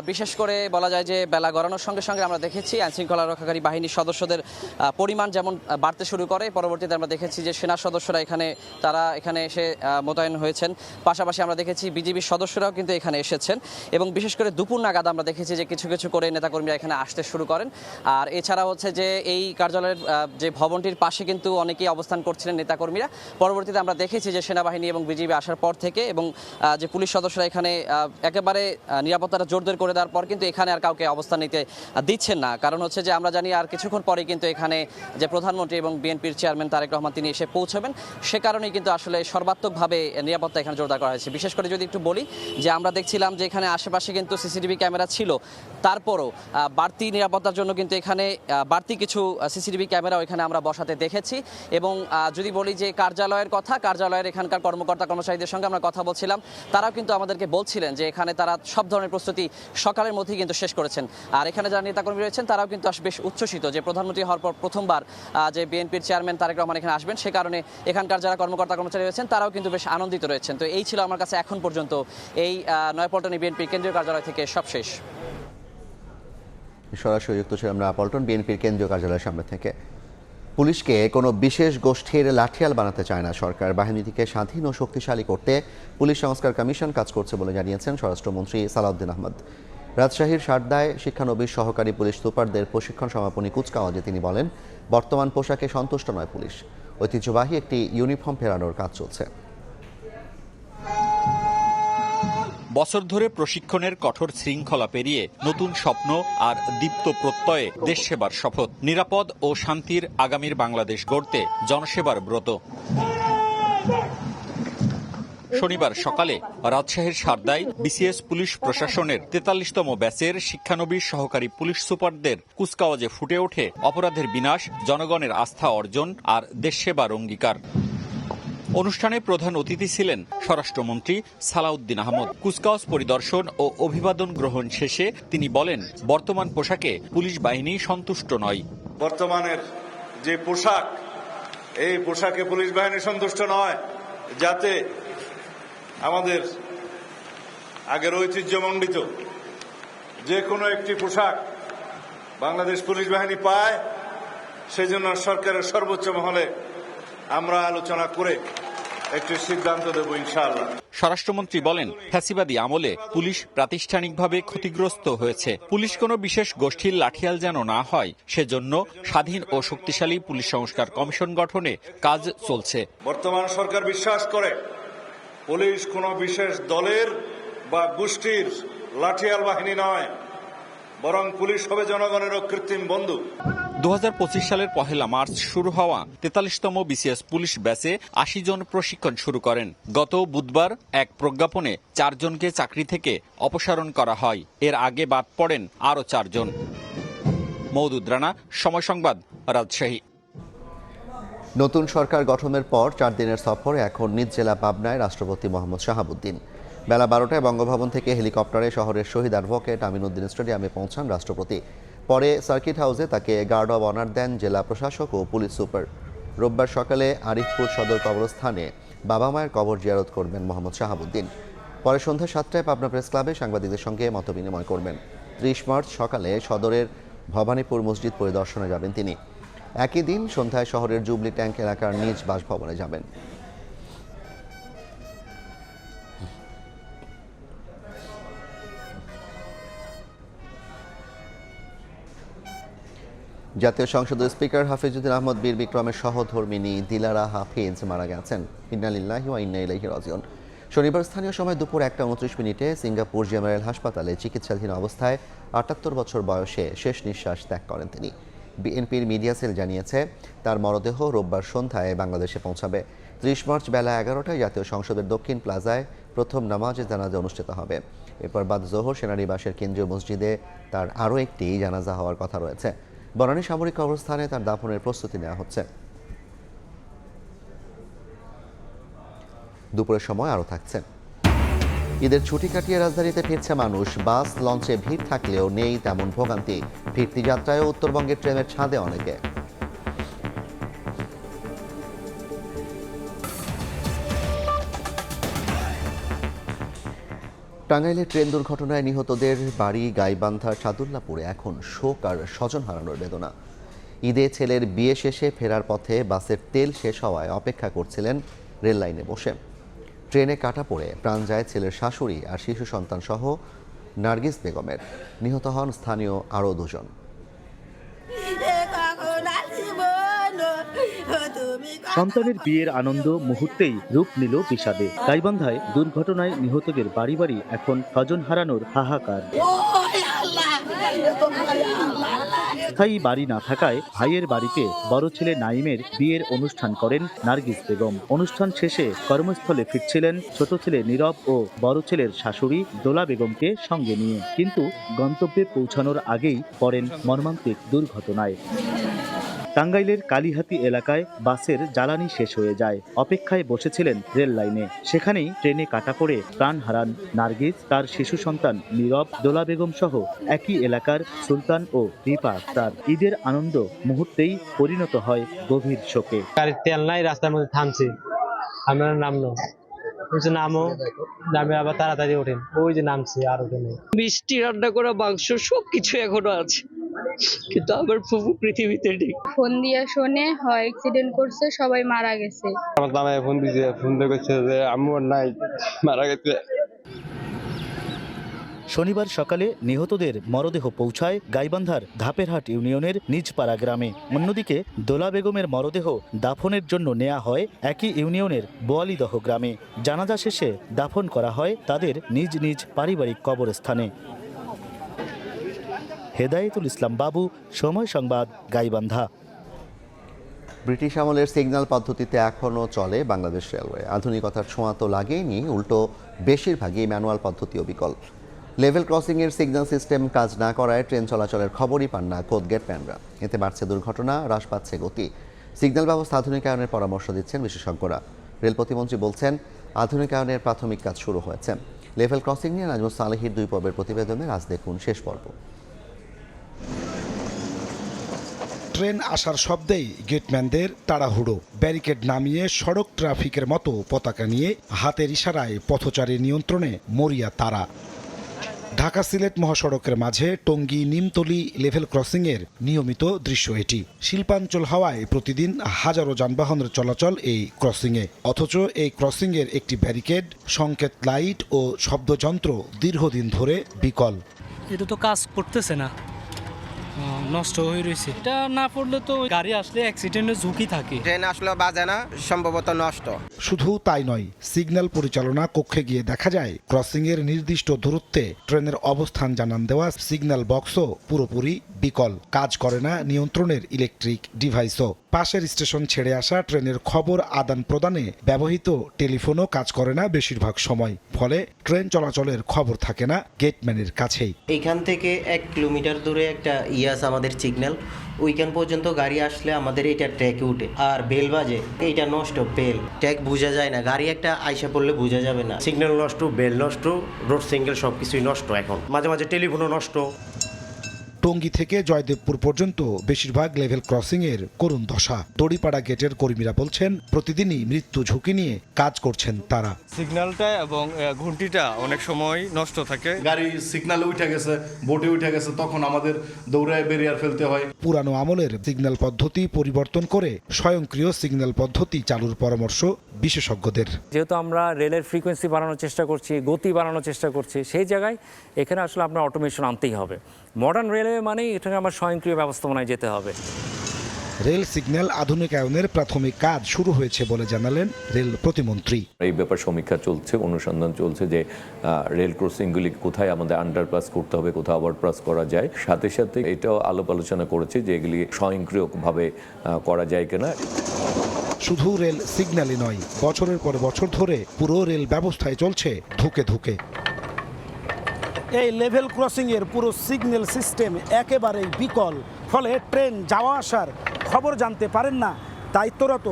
বিশেষ করে বলা যায় যে বেলা গড়ানোর সঙ্গে সঙ্গে আমরা দেখেছি আইনশৃঙ্খলা রক্ষাকারী বাহিনীর সদস্যদের পরিমাণ যেমন বাড়তে শুরু করে, পরবর্তীতে আমরা দেখেছি যে সেনা সদস্যরা তারা এখানে এসে মোতায়েন হয়েছেন। পাশাপাশি আমরা দেখেছি বিজিবির সদস্যরাও কিন্তু এখানে এসেছেন এবং বিশেষ করে দুপুর নাগাদ আমরা দেখেছি যে কিছু কিছু করে নেতাকর্মীরা এখানে আসতে শুরু করেন। আর এছাড়া হচ্ছে যে এই কার্যালয়ের যে ভবনটির পাশে কিন্তু অনেকেই অবস্থান করছিলেন নেতাকর্মীরা। পরবর্তীতে আমরা দেখেছি যে সেনাবাহিনী এবং বিজিবি আসার পর থেকে এবং যে পুলিশ সদস্যরা এখানে একেবারে নিরাপত্তাটা জোরদার করে দেওয়ার পর কিন্তু এখানে আর কাউকে অবস্থান নিতে দিচ্ছেন না। কারণ হচ্ছে যে আমরা জানি আর কিছুক্ষণ পরে কিন্তু এখানে যে প্রধানমন্ত্রী এবং বিএনপির চেয়ারম্যান তারেক রহমান তিনি এসে পৌঁছবেন, সে কারণেই কিন্তু আসলে সর্বাত্মকভাবে নিরাপত্তা এখানে জোরদার করা হয়েছে। বিশেষ করে যদি একটু বলি যে আমরা দেখছিলাম যে এখানে আশেপাশে কিন্তু সিসিটিভি ক্যামেরা ছিল, তারপরও বাড়তি নিরাপত্তার জন্য কিন্তু এখানে বাড়তি কিছু সিসিটিভি ক্যামেরাও এখানে আমরা বসাতে দেখেছি। এবং যদি বলি যে কার্যালয়ের কথা, কার্যালয়ের এখানকার কর্মকর্তা কর্মচারীদের সঙ্গে আমরা কথা বলছিলাম, তারাও কিন্তু আমাদেরকে বলছিলেন যে এখানে তারা সব ধরনের প্রস্তুতি সকালের মধ্যেই কিন্তু শেষ করেছেন। আর এখানে যারা নেতাকর্মী রয়েছেন তারাও কিন্তু বেশ উচ্ছ্বসিত যে প্রধানমন্ত্রী হওয়ার পর প্রথমবার যে বিএনপির চেয়ারম্যান তারেক রহমান এখানে আসবেন, সে কারণে এখানকার যারা কর্মকর্তা কর্মচারী রয়েছেন তারাও কিন্তু বেশ আনন্দিত রয়েছেন। তো এই ছিল আমার কাছে এখন পর্যন্ত এই নয়াপল্টনে বিএনপির কেন্দ্রীয় কার্যালয় থেকে সবশেষ। সরাসরি যুক্ত ছিলাম নয়াপল্টন বিএনপির কেন্দ্রীয় কার্যালয়ের সামনে থেকে। পুলিশকে কোনো বিশেষ গোষ্ঠীর লাঠিয়াল বানাতে চায় না সরকার। বাহিনীটিকে স্বাধীন ও শক্তিশালী করতে পুলিশ সংস্কার কমিশন কাজ করছে বলে জানিয়েছেন স্বরাষ্ট্রমন্ত্রী সালাউদ্দিন আহমদ। রাজশাহীর সারদায় শিক্ষানবিশ সহকারী পুলিশ সুপারদের প্রশিক্ষণ সমাপনী কুচকাওয়াজে তিনি বলেন, বর্তমান পোশাকে সন্তুষ্ট নয় পুলিশ, ঐতিহ্যবাহী একটি ইউনিফর্ম ফেরানোর কাজ চলছে। বছর ধরে প্রশিক্ষণের কঠোর শৃঙ্খলা পেরিয়ে নতুন স্বপ্ন আর দীপ্ত প্রত্যয়ে দেশ সেবার শপথ। নিরাপদ ও শান্তির আগামীর বাংলাদেশ গড়তে জনসেবার ব্রত। শনিবার সকালে রাজশাহীর সারদায় বিসিএস পুলিশ প্রশাসনের 43তম ব্যাচের শিক্ষানবিশ সহকারী পুলিশ সুপারদের কুচকাওয়াজে ফুটে ওঠে অপরাধের বিনাশ, জনগণের আস্থা অর্জন আর দেশ সেবার অঙ্গীকার। অনুষ্ঠানে প্রধান অতিথি ছিলেন স্বরাষ্ট্রমন্ত্রী সালাউদ্দিন আহমদ। কুচকাওয়াজ পরিদর্শন ও অভিবাদন গ্রহণ শেষে তিনি বলেন, বর্তমান পোশাকে পুলিশ বাহিনী সন্তুষ্ট নয়। বর্তমানের যে পোশাক, এই পোশাকে পুলিশ বাহিনী সন্তুষ্ট নয়, যাতে আমাদের আগের ঐতিহ্যমণ্ডিত যে কোনো একটি পোশাক বাংলাদেশ পুলিশ বাহিনী পায়, সেজন্য সরকারের সর্বোচ্চ মহলে আমরা আলোচনা করে একটি সিদ্ধান্ত দেব ইনশাআল্লাহ। স্বরাষ্ট্রমন্ত্রী বলেন, ফ্যাসিবাদী আমলে পুলিশ প্রাতিষ্ঠানিকভাবে ক্ষতিগ্রস্ত হয়েছে। পুলিশ কোনো বিশেষ গোষ্ঠীর লাঠিয়াল যেন না হয়, সেজন্য স্বাধীন ও শক্তিশালী পুলিশ সংস্কার কমিশন গঠনে কাজ চলছে। বর্তমান সরকার বিশ্বাস করে পুলিশ কোনো বিশেষ দলের বা গোষ্ঠীর লাঠিয়াল বাহিনী নয়, বরং পুলিশ হবে জনগণের কৃত্রিম বন্ধু। 2025 সালের 1 মার্চ শুরু হওয়া 43তম বিসিএস পুলিশ ব্যাচে 80 জন প্রশিক্ষণ শুরু করেন। গত বুধবার এক প্রজ্ঞাপনে 4 জনকে চাকরি থেকে অপসারণ করা হয়। এর আগে বাদ পড়েন আরও 4 জন। মওদুদ রানা, সময় সংবাদ, রাজশাহী। নতুন সরকার গঠনের পর 4 দিনের সফরে এখন নিজ জেলা পাবনায় রাষ্ট্রপতি মোহাম্মদ শাহাবুদ্দিন। বেলা 12টায় বঙ্গভবন থেকে হেলিকপ্টারে শহরের শহীদ অ্যাডভোকেট আমিনউদ্দিন স্টেডিয়ামে পৌঁছান রাষ্ট্রপতি। পরে সার্কিট হাউসে তাকে গার্ড অব অনার দেন জেলা প্রশাসক ও পুলিশ সুপার। রোববার সকালে আরিফপুর সদর কবরস্থানে বাবা মায়ের কবর জিয়ারত করবেন মোহাম্মদ শাহাবুদ্দিন। পরে সন্ধ্যা 7টায় পাবনা প্রেস ক্লাবে সাংবাদিকদের সঙ্গে মতবিনিময় করবেন। 30 মার্চ সকালে সদরের ভবানীপুর মসজিদ পরিদর্শনে যাবেন তিনি। একই দিন সন্ধ্যায় শহরের জুবলি ট্যাঙ্ক এলাকার নিজ বাসভবনে যাবেন। জাতীয় সংসদের স্পিকার হাফিজউদ্দিন আহমদ বীর বিক্রমের সহধর্মিনী দিলারা হাফিজ মারা গেছেন। ইন্না লিল্লাহি ওয়া ইন্না ইলাইহি রাজিউন। শনিবার স্থানীয় সময় দুপুর 1:29 সিঙ্গাপুর জেনারেল হাসপাতালে চিকিৎসাধীন অবস্থায় 78 বছর বয়সে শেষ নিঃশ্বাস ত্যাগ করেন তিনি। বিএনপির মিডিয়া সেল জানিয়েছে, তার মরদেহ রোববার সন্ধ্যায় বাংলাদেশে পৌঁছাবে। 30 মার্চ বেলা 11টায় জাতীয় সংসদের দক্ষিণ প্লাজায় প্রথম নামাজে জানাজা অনুষ্ঠিত হবে। এরপর বাদ জোহর সেনানিবাসের কেন্দ্রীয় মসজিদে তার আরও একটি জানাজা হওয়ার কথা রয়েছে। বনানী সামরিক কবরস্থানে তার দাফনের প্রস্তুতি নেওয়া হচ্ছে। দুপুরের সময় আরও থাকছে। ঈদের ছুটি কাটিয়ে রাজধানীতে ফিরছে মানুষ। বাস লঞ্চে ভিড় থাকলেও নেই তেমন ভোগান্তি। ফিরতি যাত্রায়ও উত্তরবঙ্গের ট্রেনের ছাদে অনেকে। টাঙ্গাইলে ট্রেন দুর্ঘটনায় নিহতদের বাড়ি গাইবান্ধার সাদুল্লাপুরে এখন শোক আর স্বজন হারানোর বেদনা। ঈদে ছেলের বিয়ে শেষে ফেরার পথে বাসের তেল শেষ হওয়ায় অপেক্ষা করছিলেন রেল লাইনে বসে। ট্রেনে কাটা পড়ে প্রাণ যায় ছেলের শাশুড়ি আর শিশু সন্তান সহ নার্গিস বেগমের। নিহত হন স্থানীয় আরও 2 জন। সন্তানের বিয়ের আনন্দ মুহূর্তেই রূপ নিল বিষাদে। গাইবান্ধায় দুর্ঘটনায় নিহতদের বাড়ি বাড়ি এখন স্বজন হারানোর হাহাকার। স্থায়ী বাড়ি না থাকায় ভাইয়ের বাড়িতে বড় ছেলে নাইমের বিয়ের অনুষ্ঠান করেন নার্গিস বেগম। অনুষ্ঠান শেষে কর্মস্থলে ফিরছিলেন ছোট ছেলে নীরব ও বড় ছেলের শাশুড়ি দোলা বেগমকে সঙ্গে নিয়ে, কিন্তু গন্তব্যে পৌঁছানোর আগেই পড়েন মর্মান্তিক দুর্ঘটনায়। টাঙ্গাইলের কালীহাতি এলাকায় বাসের জ্বালানি শেষ হয়ে যায়। অপেক্ষায় বসেছিলেন রেল লাইনে, সেখানেই ট্রেনে কাটা পড়ে প্রাণ হারান নার্গিস, তার শিশু সন্তান নীরব, দোলা বেগম সহ একই এলাকার সুলতান ও দীপা আক্তার। ঈদের আনন্দ মুহূর্তেই পরিণত হয় গভীর শোকে। গাড়ির তেল নাই, রাস্তার মধ্যে থামছি, আমরা নামলো নামো নামে আবার তাড়াতাড়ি ওঠেন, ওই যে নামছি আর ওঠে নেই। মিষ্টি রান্না করা মাংস সবকিছু এখনো আছে, কিন্তু আমার ফুফু পৃথিবীতে নেই। ফোন দিয়ে শোনে হয় অ্যাক্সিডেন্ট করছে, সবাই মারা গেছে। আমার মামায় ফোন দিয়েছে, ফোন দিয়ে করছে যে আম্মু নাই, মারা গেছে। শনিবার সকালে নিহতদের মরদেহ পৌঁছায় গাইবান্ধার ধাপেরহাট ইউনিয়নের নিজপাড়া গ্রামে। অন্যদিকে দোলা বেগমের মরদেহ দাফনের জন্য নেওয়া হয় একই ইউনিয়নের বোয়ালিদহ গ্রামে। জানাজা শেষে দাফন করা হয় তাদের নিজ নিজ পারিবারিক কবরস্থানে। হেদায়েতুল ইসলাম বাবু, সময় সংবাদ, গাইবান্ধা। ব্রিটিশ আমলের সিগন্যাল পদ্ধতিতে এখনও চলে বাংলাদেশ রেলওয়ে। আধুনিকতার ছোঁয়া তো লাগেইনি, উল্টো বেশিরভাগই ম্যানুয়াল পদ্ধতি ও বিকল। লেভেল ক্রসিংয়ের সিগন্যাল সিস্টেম কাজ না করায় ট্রেন চলাচলের খবরই পান না খোদ গেটম্যানরা। এতে বাড়ছে দুর্ঘটনা, হ্রাস পাচ্ছে গতি। সিগন্যাল ব্যবস্থা আধুনিকায়নের পরামর্শ দিচ্ছেন বিশেষজ্ঞরা। রেল প্রতিমন্ত্রী বলছেন, আধুনিকায়নের প্রাথমিক কাজ শুরু হয়েছে। লেভেল ক্রসিং নিয়ে নাজমুস সালেহির 2 পর্বের প্রতিবেদনে আজ দেখুন শেষ পর্ব। ট্রেন আসার শব্দেই গেটম্যানদের তাড়াহুড়ো। ব্যারিকেড নামিয়ে সড়ক ট্রাফিকের মতো পতাকা নিয়ে হাতের ইশারায় পথচারী নিয়ন্ত্রণে মরিয়া তারা। ঢাকা সিলেট মহাসড়কের মাঝে টঙ্গী নিমতলী লেভেল ক্রসিংয়ের নিয়মিত দৃশ্য এটি। শিল্পাঞ্চল হওয়ায় প্রতিদিন হাজারো যানবাহনের চলাচল এই ক্রসিংয়ে, অথচ এই ক্রসিংয়ের একটি ব্যারিকেড, সংকেত লাইট ও শব্দযন্ত্র দীর্ঘদিন ধরে বিকল। এটা তো কাজ করতেছে না, নষ্ট হয়ে রয়েছে। এটা না পড়লে তো গাড়ি আসলে অ্যাক্সিডেন্টের ঝুঁকি থাকে। ট্রেন আসলে বাজে না, সম্ভবত নষ্ট। শুধু তাই নয়, সিগন্যাল পরিচালনা কক্ষে গিয়ে দেখা যায় ক্রসিং এর নির্দিষ্ট দূরত্বে ট্রেনের অবস্থান জানান দেওয়া সিগন্যাল বক্সও পুরোপুরি বিকল, কাজ করে না নিয়ন্ত্রণের ইলেকট্রিক ডিভাইসও। পাশের স্টেশন ছেড়ে আসা ট্রেনের খবর আদান প্রদানে ব্যবহৃত টেলিফোনও কাজ করে না বেশিরভাগ সময়, ফলে ট্রেন চলাচলের খবর থাকে না গেটম্যানের কাছেই। এখান থেকে 1 কিলোমিটার দূরে একটা ইয়াস আমাদের সিগন্যাল, ওইখান পর্যন্ত গাড়ি আসলে আমাদের এটা ট্র্যাকে উঠে, আর বেল বাজে, এইটা নষ্ট বেল, ট্র্যাক বোঝা যায় না, গাড়ি একটা আইসা পড়লে বোঝা যাবে না। সিগন্যাল নষ্ট, বেল নষ্ট, রোড সিঙ্গেল সবকিছুই নষ্ট। এখন মাঝে মাঝে টেলিফোনও নষ্ট। টঙ্গী থেকে জয়দেবপুর পর্যন্ত বেশিরভাগ লেভেল ক্রসিং এর করুণ দশা। দড়িপাড়া গেটের কর্মীরা বলছেন প্রতিদিনই মৃত্যু ঝুঁকি নিয়ে কাজ করছেন তারা। সিগন্যালটা এবং ঘন্টিটা অনেক সময় নষ্ট থাকে। গাড়ি সিগন্যালে উঠে গেছে, বোটে উঠে গেছে, তখন আমাদের দৌড়ায় ব্যারিয়ার ফেলতে হয়। পুরানো আমলের সিগন্যাল পদ্ধতি পরিবর্তন করে স্বয়ংক্রিয় সিগন্যাল পদ্ধতি চালুর পরামর্শ বিশেষজ্ঞদের। যেহেতু আমরা রেলের ফ্রিকোয়েন্সি বাড়ানোর চেষ্টা করছি, গতি বাড়ানোর চেষ্টা করছি, সেই জায়গায় এখানে আসলে আপনার অটোমেশন আনতেই হবে। মডার্ন রেলওয়ে মানেই এটাকে আমার স্বয়ংক্রিয় ব্যবস্থাপনায় যেতে হবে। রেল সিগন্যাল আধুনিকায়নের প্রাথমিক কাজ শুরু হয়েছে বলে জানালেন রেল প্রতিমন্ত্রী। এই ব্যাপার সমীক্ষা চলছে, অনুসন্ধান চলছে যে রেল ক্রসিংগুলি কোথায় আমাদের আন্ডারপাস করতে হবে, কোথাও ওভারপাস করা যায়। সাথে সাথে এটাও আলাপ আলোচনা করেছে যে এগুলি স্বয়ংক্রিয়ভাবে করা যায় কিনা। শুধু রেল সিগন্যালই নয়, বছরের পর বছর ধরে পুরো রেল ব্যবস্থায় চলছে ধুকে ধুকে। এই লেভেল ক্রসিংয়ের পুরো সিগন্যাল সিস্টেম একেবারেই বিকল, ফলে ট্রেন যাওয়া আসার খবর জানতে পারেন না দায়িত্বরত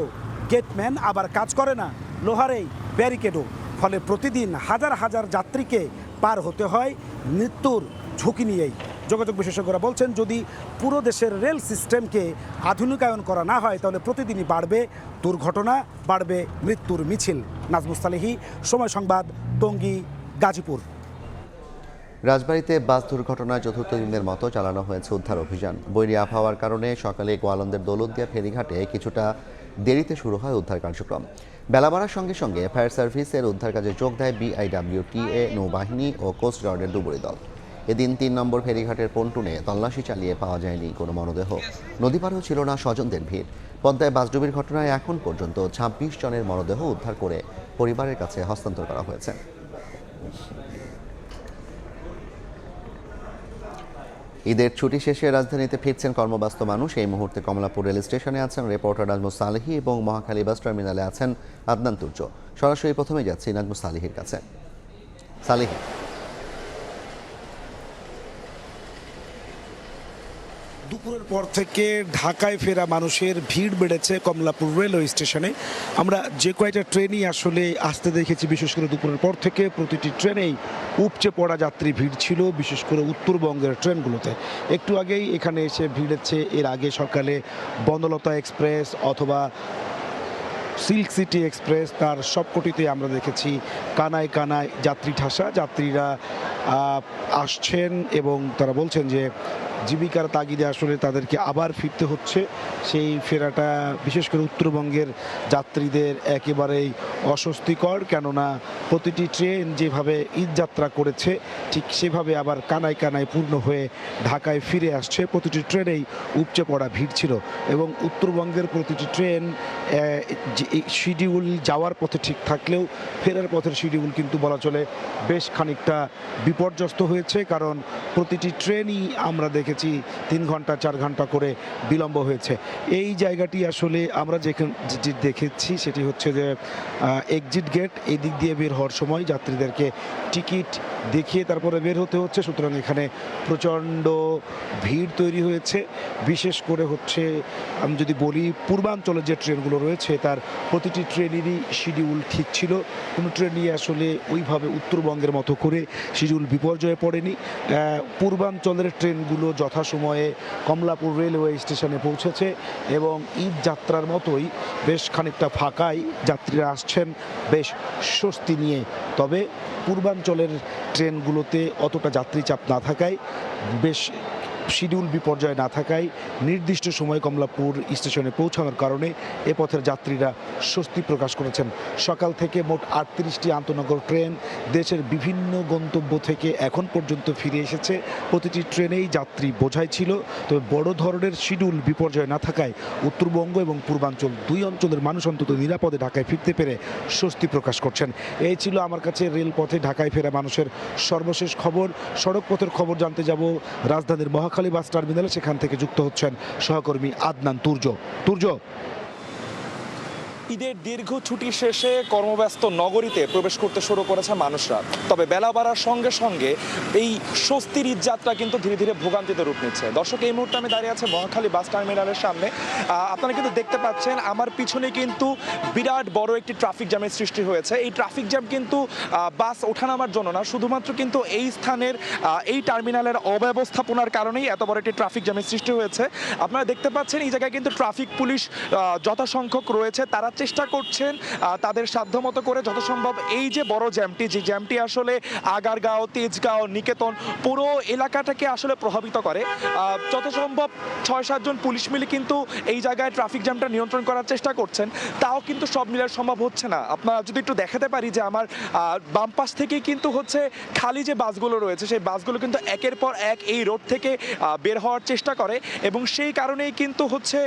গেটম্যান, আবার কাজ করে না লোহার এই ব্যারিকেডও। ফলে প্রতিদিন হাজার হাজার যাত্রীকে পার হতে হয় মৃত্যুর ঝুঁকি নিয়েই। যোগাযোগ বিশেষজ্ঞরা বলছেন যদি পুরো দেশের রেল সিস্টেমকে আধুনিকায়ন করা না হয় তাহলে প্রতিদিনই বাড়বে দুর্ঘটনা, বাড়বে মৃত্যুর মিছিল। নাজমুস সালেহী, সময় সংবাদ, টঙ্গী, গাজীপুর। রাজবাড়ীতে বাস দুর্ঘটনায় চতুর্থ দিনের মতো চালানো হয়েছে উদ্ধার অভিযান। বৈরী আবহাওয়ার কারণে সকালে গোয়ালন্দের দৌলতদিয়া ফেরিঘাটে কিছুটা দেরিতে শুরু হয় উদ্ধার কার্যক্রম। বেলা বাড়ার সঙ্গে সঙ্গে ফায়ার সার্ভিসের উদ্ধার কাজে যোগ দেয় BIWTA, নৌবাহিনী ও কোস্টগার্ডের ডুবুরি দল। এদিন 3 নম্বর ফেরিঘাটের পন্টুনে তল্লাশি চালিয়ে পাওয়া যায়নি কোনো মরদেহ। নদী পাড়েও ছিল না স্বজনদের ভিড়। পদ্মায় বাসডুবির ঘটনায় এখন পর্যন্ত 26 জনের মরদেহ উদ্ধার করে পরিবারের কাছে হস্তান্তর করা হয়েছে। ঈদের ছুটি শেষে রাজধানীতে ফিরছেন কর্মব্যস্ত মানুষ। এই মুহূর্তে কমলাপুর রেল স্টেশনে আছেন রিপোর্টার নাজমুস সালেহী এবং মহাখালী বাস টার্মিনালে আছেন আদনান তুর্য। সরাসরি প্রথমে যাচ্ছি নাজমুস সালেহীর কাছে। সালেহী, দুপুরের পর থেকে ঢাকায় ফেরা মানুষের ভিড় বেড়েছে কমলাপুর রেলওয়ে স্টেশনে। আমরা যে কয়টা ট্রেনই আসলে আসতে দেখেছি, বিশেষ করে দুপুরের পর থেকে প্রতিটি ট্রেনেই উপচে পড়া যাত্রী ভিড় ছিল, বিশেষ করে উত্তরবঙ্গের ট্রেনগুলোতে। একটু আগেই এখানে এসে ভিড়েছে, এর আগে সকালে বনলতা এক্সপ্রেস অথবা সিল্ক সিটি এক্সপ্রেস, তার সবকটিতে আমরা দেখেছি কানায় কানায় যাত্রী ঠাসা। যাত্রীরা আসছেন এবং তারা বলছেন যে জীবিকার তাগিদে আসলে তাদেরকে আবার ফিরতে হচ্ছে। সেই ফেরাটা বিশেষ করে উত্তরবঙ্গের যাত্রীদের একেবারেই অস্বস্তিকর, কেননা প্রতিটি ট্রেন যেভাবে ঈদ যাত্রা করেছে ঠিক সেভাবে আবার কানায় কানায় পূর্ণ হয়ে ঢাকায় ফিরে আসছে। প্রতিটি ট্রেনেই উপচে পড়া ভিড় ছিল এবং উত্তরবঙ্গের প্রতিটি ট্রেন শিডিউল যাওয়ার পথে ঠিক থাকলেও ফেরার পথের শিডিউল কিন্তু বলা চলে বেশ খানিকটা বিপর্যস্ত হয়েছে, কারণ প্রতিটি ট্রেনই আমরা দেখেছি 3 ঘন্টা 4 ঘন্টা করে বিলম্ব হয়েছে। এই জায়গাটি আসলে আমরা যে দেখেছি সেটি হচ্ছে যে এক্সিট গেট, এই দিক দিয়ে বের হওয়ার সময় যাত্রীদেরকে টিকিট দেখিয়ে তারপরে বের হতে হচ্ছে। সুতরাং এখানে প্রচণ্ড ভিড় তৈরি হয়েছে। বিশেষ করে হচ্ছে আমি যদি বলি পূর্বাঞ্চলে যে ট্রেনগুলো রয়েছে তার প্রতিটি ট্রেনেরই শিডিউল ঠিক ছিল। কোনো ট্রেনই আসলে ওইভাবে উত্তরবঙ্গের মতো করে শিডিউল বিপর্যয়ে পড়েনি। পূর্বাঞ্চলের ট্রেনগুলো যথাসময়ে কমলাপুর রেলওয়ে স্টেশনে পৌঁছেছে এবং ঈদ যাত্রার মতোই বেশ খানিকটা ফাঁকাই যাত্রীরা আসছেন বেশ স্বস্তি নিয়ে। তবে পূর্বাঞ্চলের ট্রেনগুলোতে অতটা যাত্রী চাপ না থাকায়, বেশ শিডিউল বিপর্যয় না থাকায়, নির্দিষ্ট সময়ে কমলাপুর স্টেশনে পৌঁছানোর কারণে এ পথের যাত্রীরা স্বস্তি প্রকাশ করেছেন। সকাল থেকে মোট 38টি আন্তনগর ট্রেন দেশের বিভিন্ন গন্তব্য থেকে এখন পর্যন্ত ফিরে এসেছে। প্রতিটি ট্রেনেই যাত্রী বোঝাই ছিল। তবে বড় ধরনের শিডিউল বিপর্যয় না থাকায় উত্তরবঙ্গ এবং পূর্বাঞ্চল দুই অঞ্চলের মানুষ অন্তত নিরাপদে ঢাকায় ফিরতে পেরে স্বস্তি প্রকাশ করছেন। এই ছিল আমার কাছে রেলপথে ঢাকায় ফেরা মানুষের সর্বশেষ খবর। সড়ক পথের খবর জানতে যাব রাজধানীর মহাখালী বাস টার্মিনালে। সেখান থেকে যুক্ত হচ্ছেন সহকর্মী আদনান তুর্য। ঈদের দীর্ঘ ছুটি শেষে কর্মব্যস্ত নগরীতে প্রবেশ করতে শুরু করেছে মানুষরা। তবে বেলা বাড়ার সঙ্গে সঙ্গে এই স্বস্তির ঈদ যাত্রা কিন্তু ধীরে ধীরে ভোগান্তিতে রূপ নিচ্ছে। দর্শক, এই মুহূর্তে আমি দাঁড়িয়ে আছি মহাখালী বাস টার্মিনালের সামনে। আপনারা কিন্তু দেখতে পাচ্ছেন আমার পিছনে কিন্তু বিরাট বড় একটি ট্রাফিক জ্যামের সৃষ্টি হয়েছে। এই ট্রাফিক জ্যাম কিন্তু বাস ওঠানামার জন্য না, শুধুমাত্র কিন্তু এই স্থানের এই টার্মিনালের অব্যবস্থাপনার কারণেই এত বড় একটি ট্রাফিক জ্যামের সৃষ্টি হয়েছে। আপনারা দেখতে পাচ্ছেন এই জায়গায় কিন্তু ট্রাফিক পুলিশ যথাসংখ্যক রয়েছে। তারা চেষ্টা করছেন তাদের সাধ্যমতো করে যত সম্ভব এই যে বড় জ্যামটি, যে জ্যামটি আসলে আগারগাঁও, তেজগাঁও, নিকেতন পুরো এলাকাটাকে আসলে প্রভাবিত করে, যত সম্ভব 6-7 জন পুলিশ মিলে কিন্তু এই জায়গায় ট্রাফিক জ্যামটা নিয়ন্ত্রণ করার চেষ্টা করছেন। তাও কিন্তু সব মিলার সম্ভব হচ্ছে না। আপনারা যদি একটু দেখাতে পারি যে আমার বাম পাশ থেকে কিন্তু হচ্ছে খালি যে বাসগুলো রয়েছে, সেই বাসগুলো কিন্তু একের পর এক এই রোড থেকে বের হওয়ার চেষ্টা করে এবং সেই কারণেই কিন্তু হচ্ছে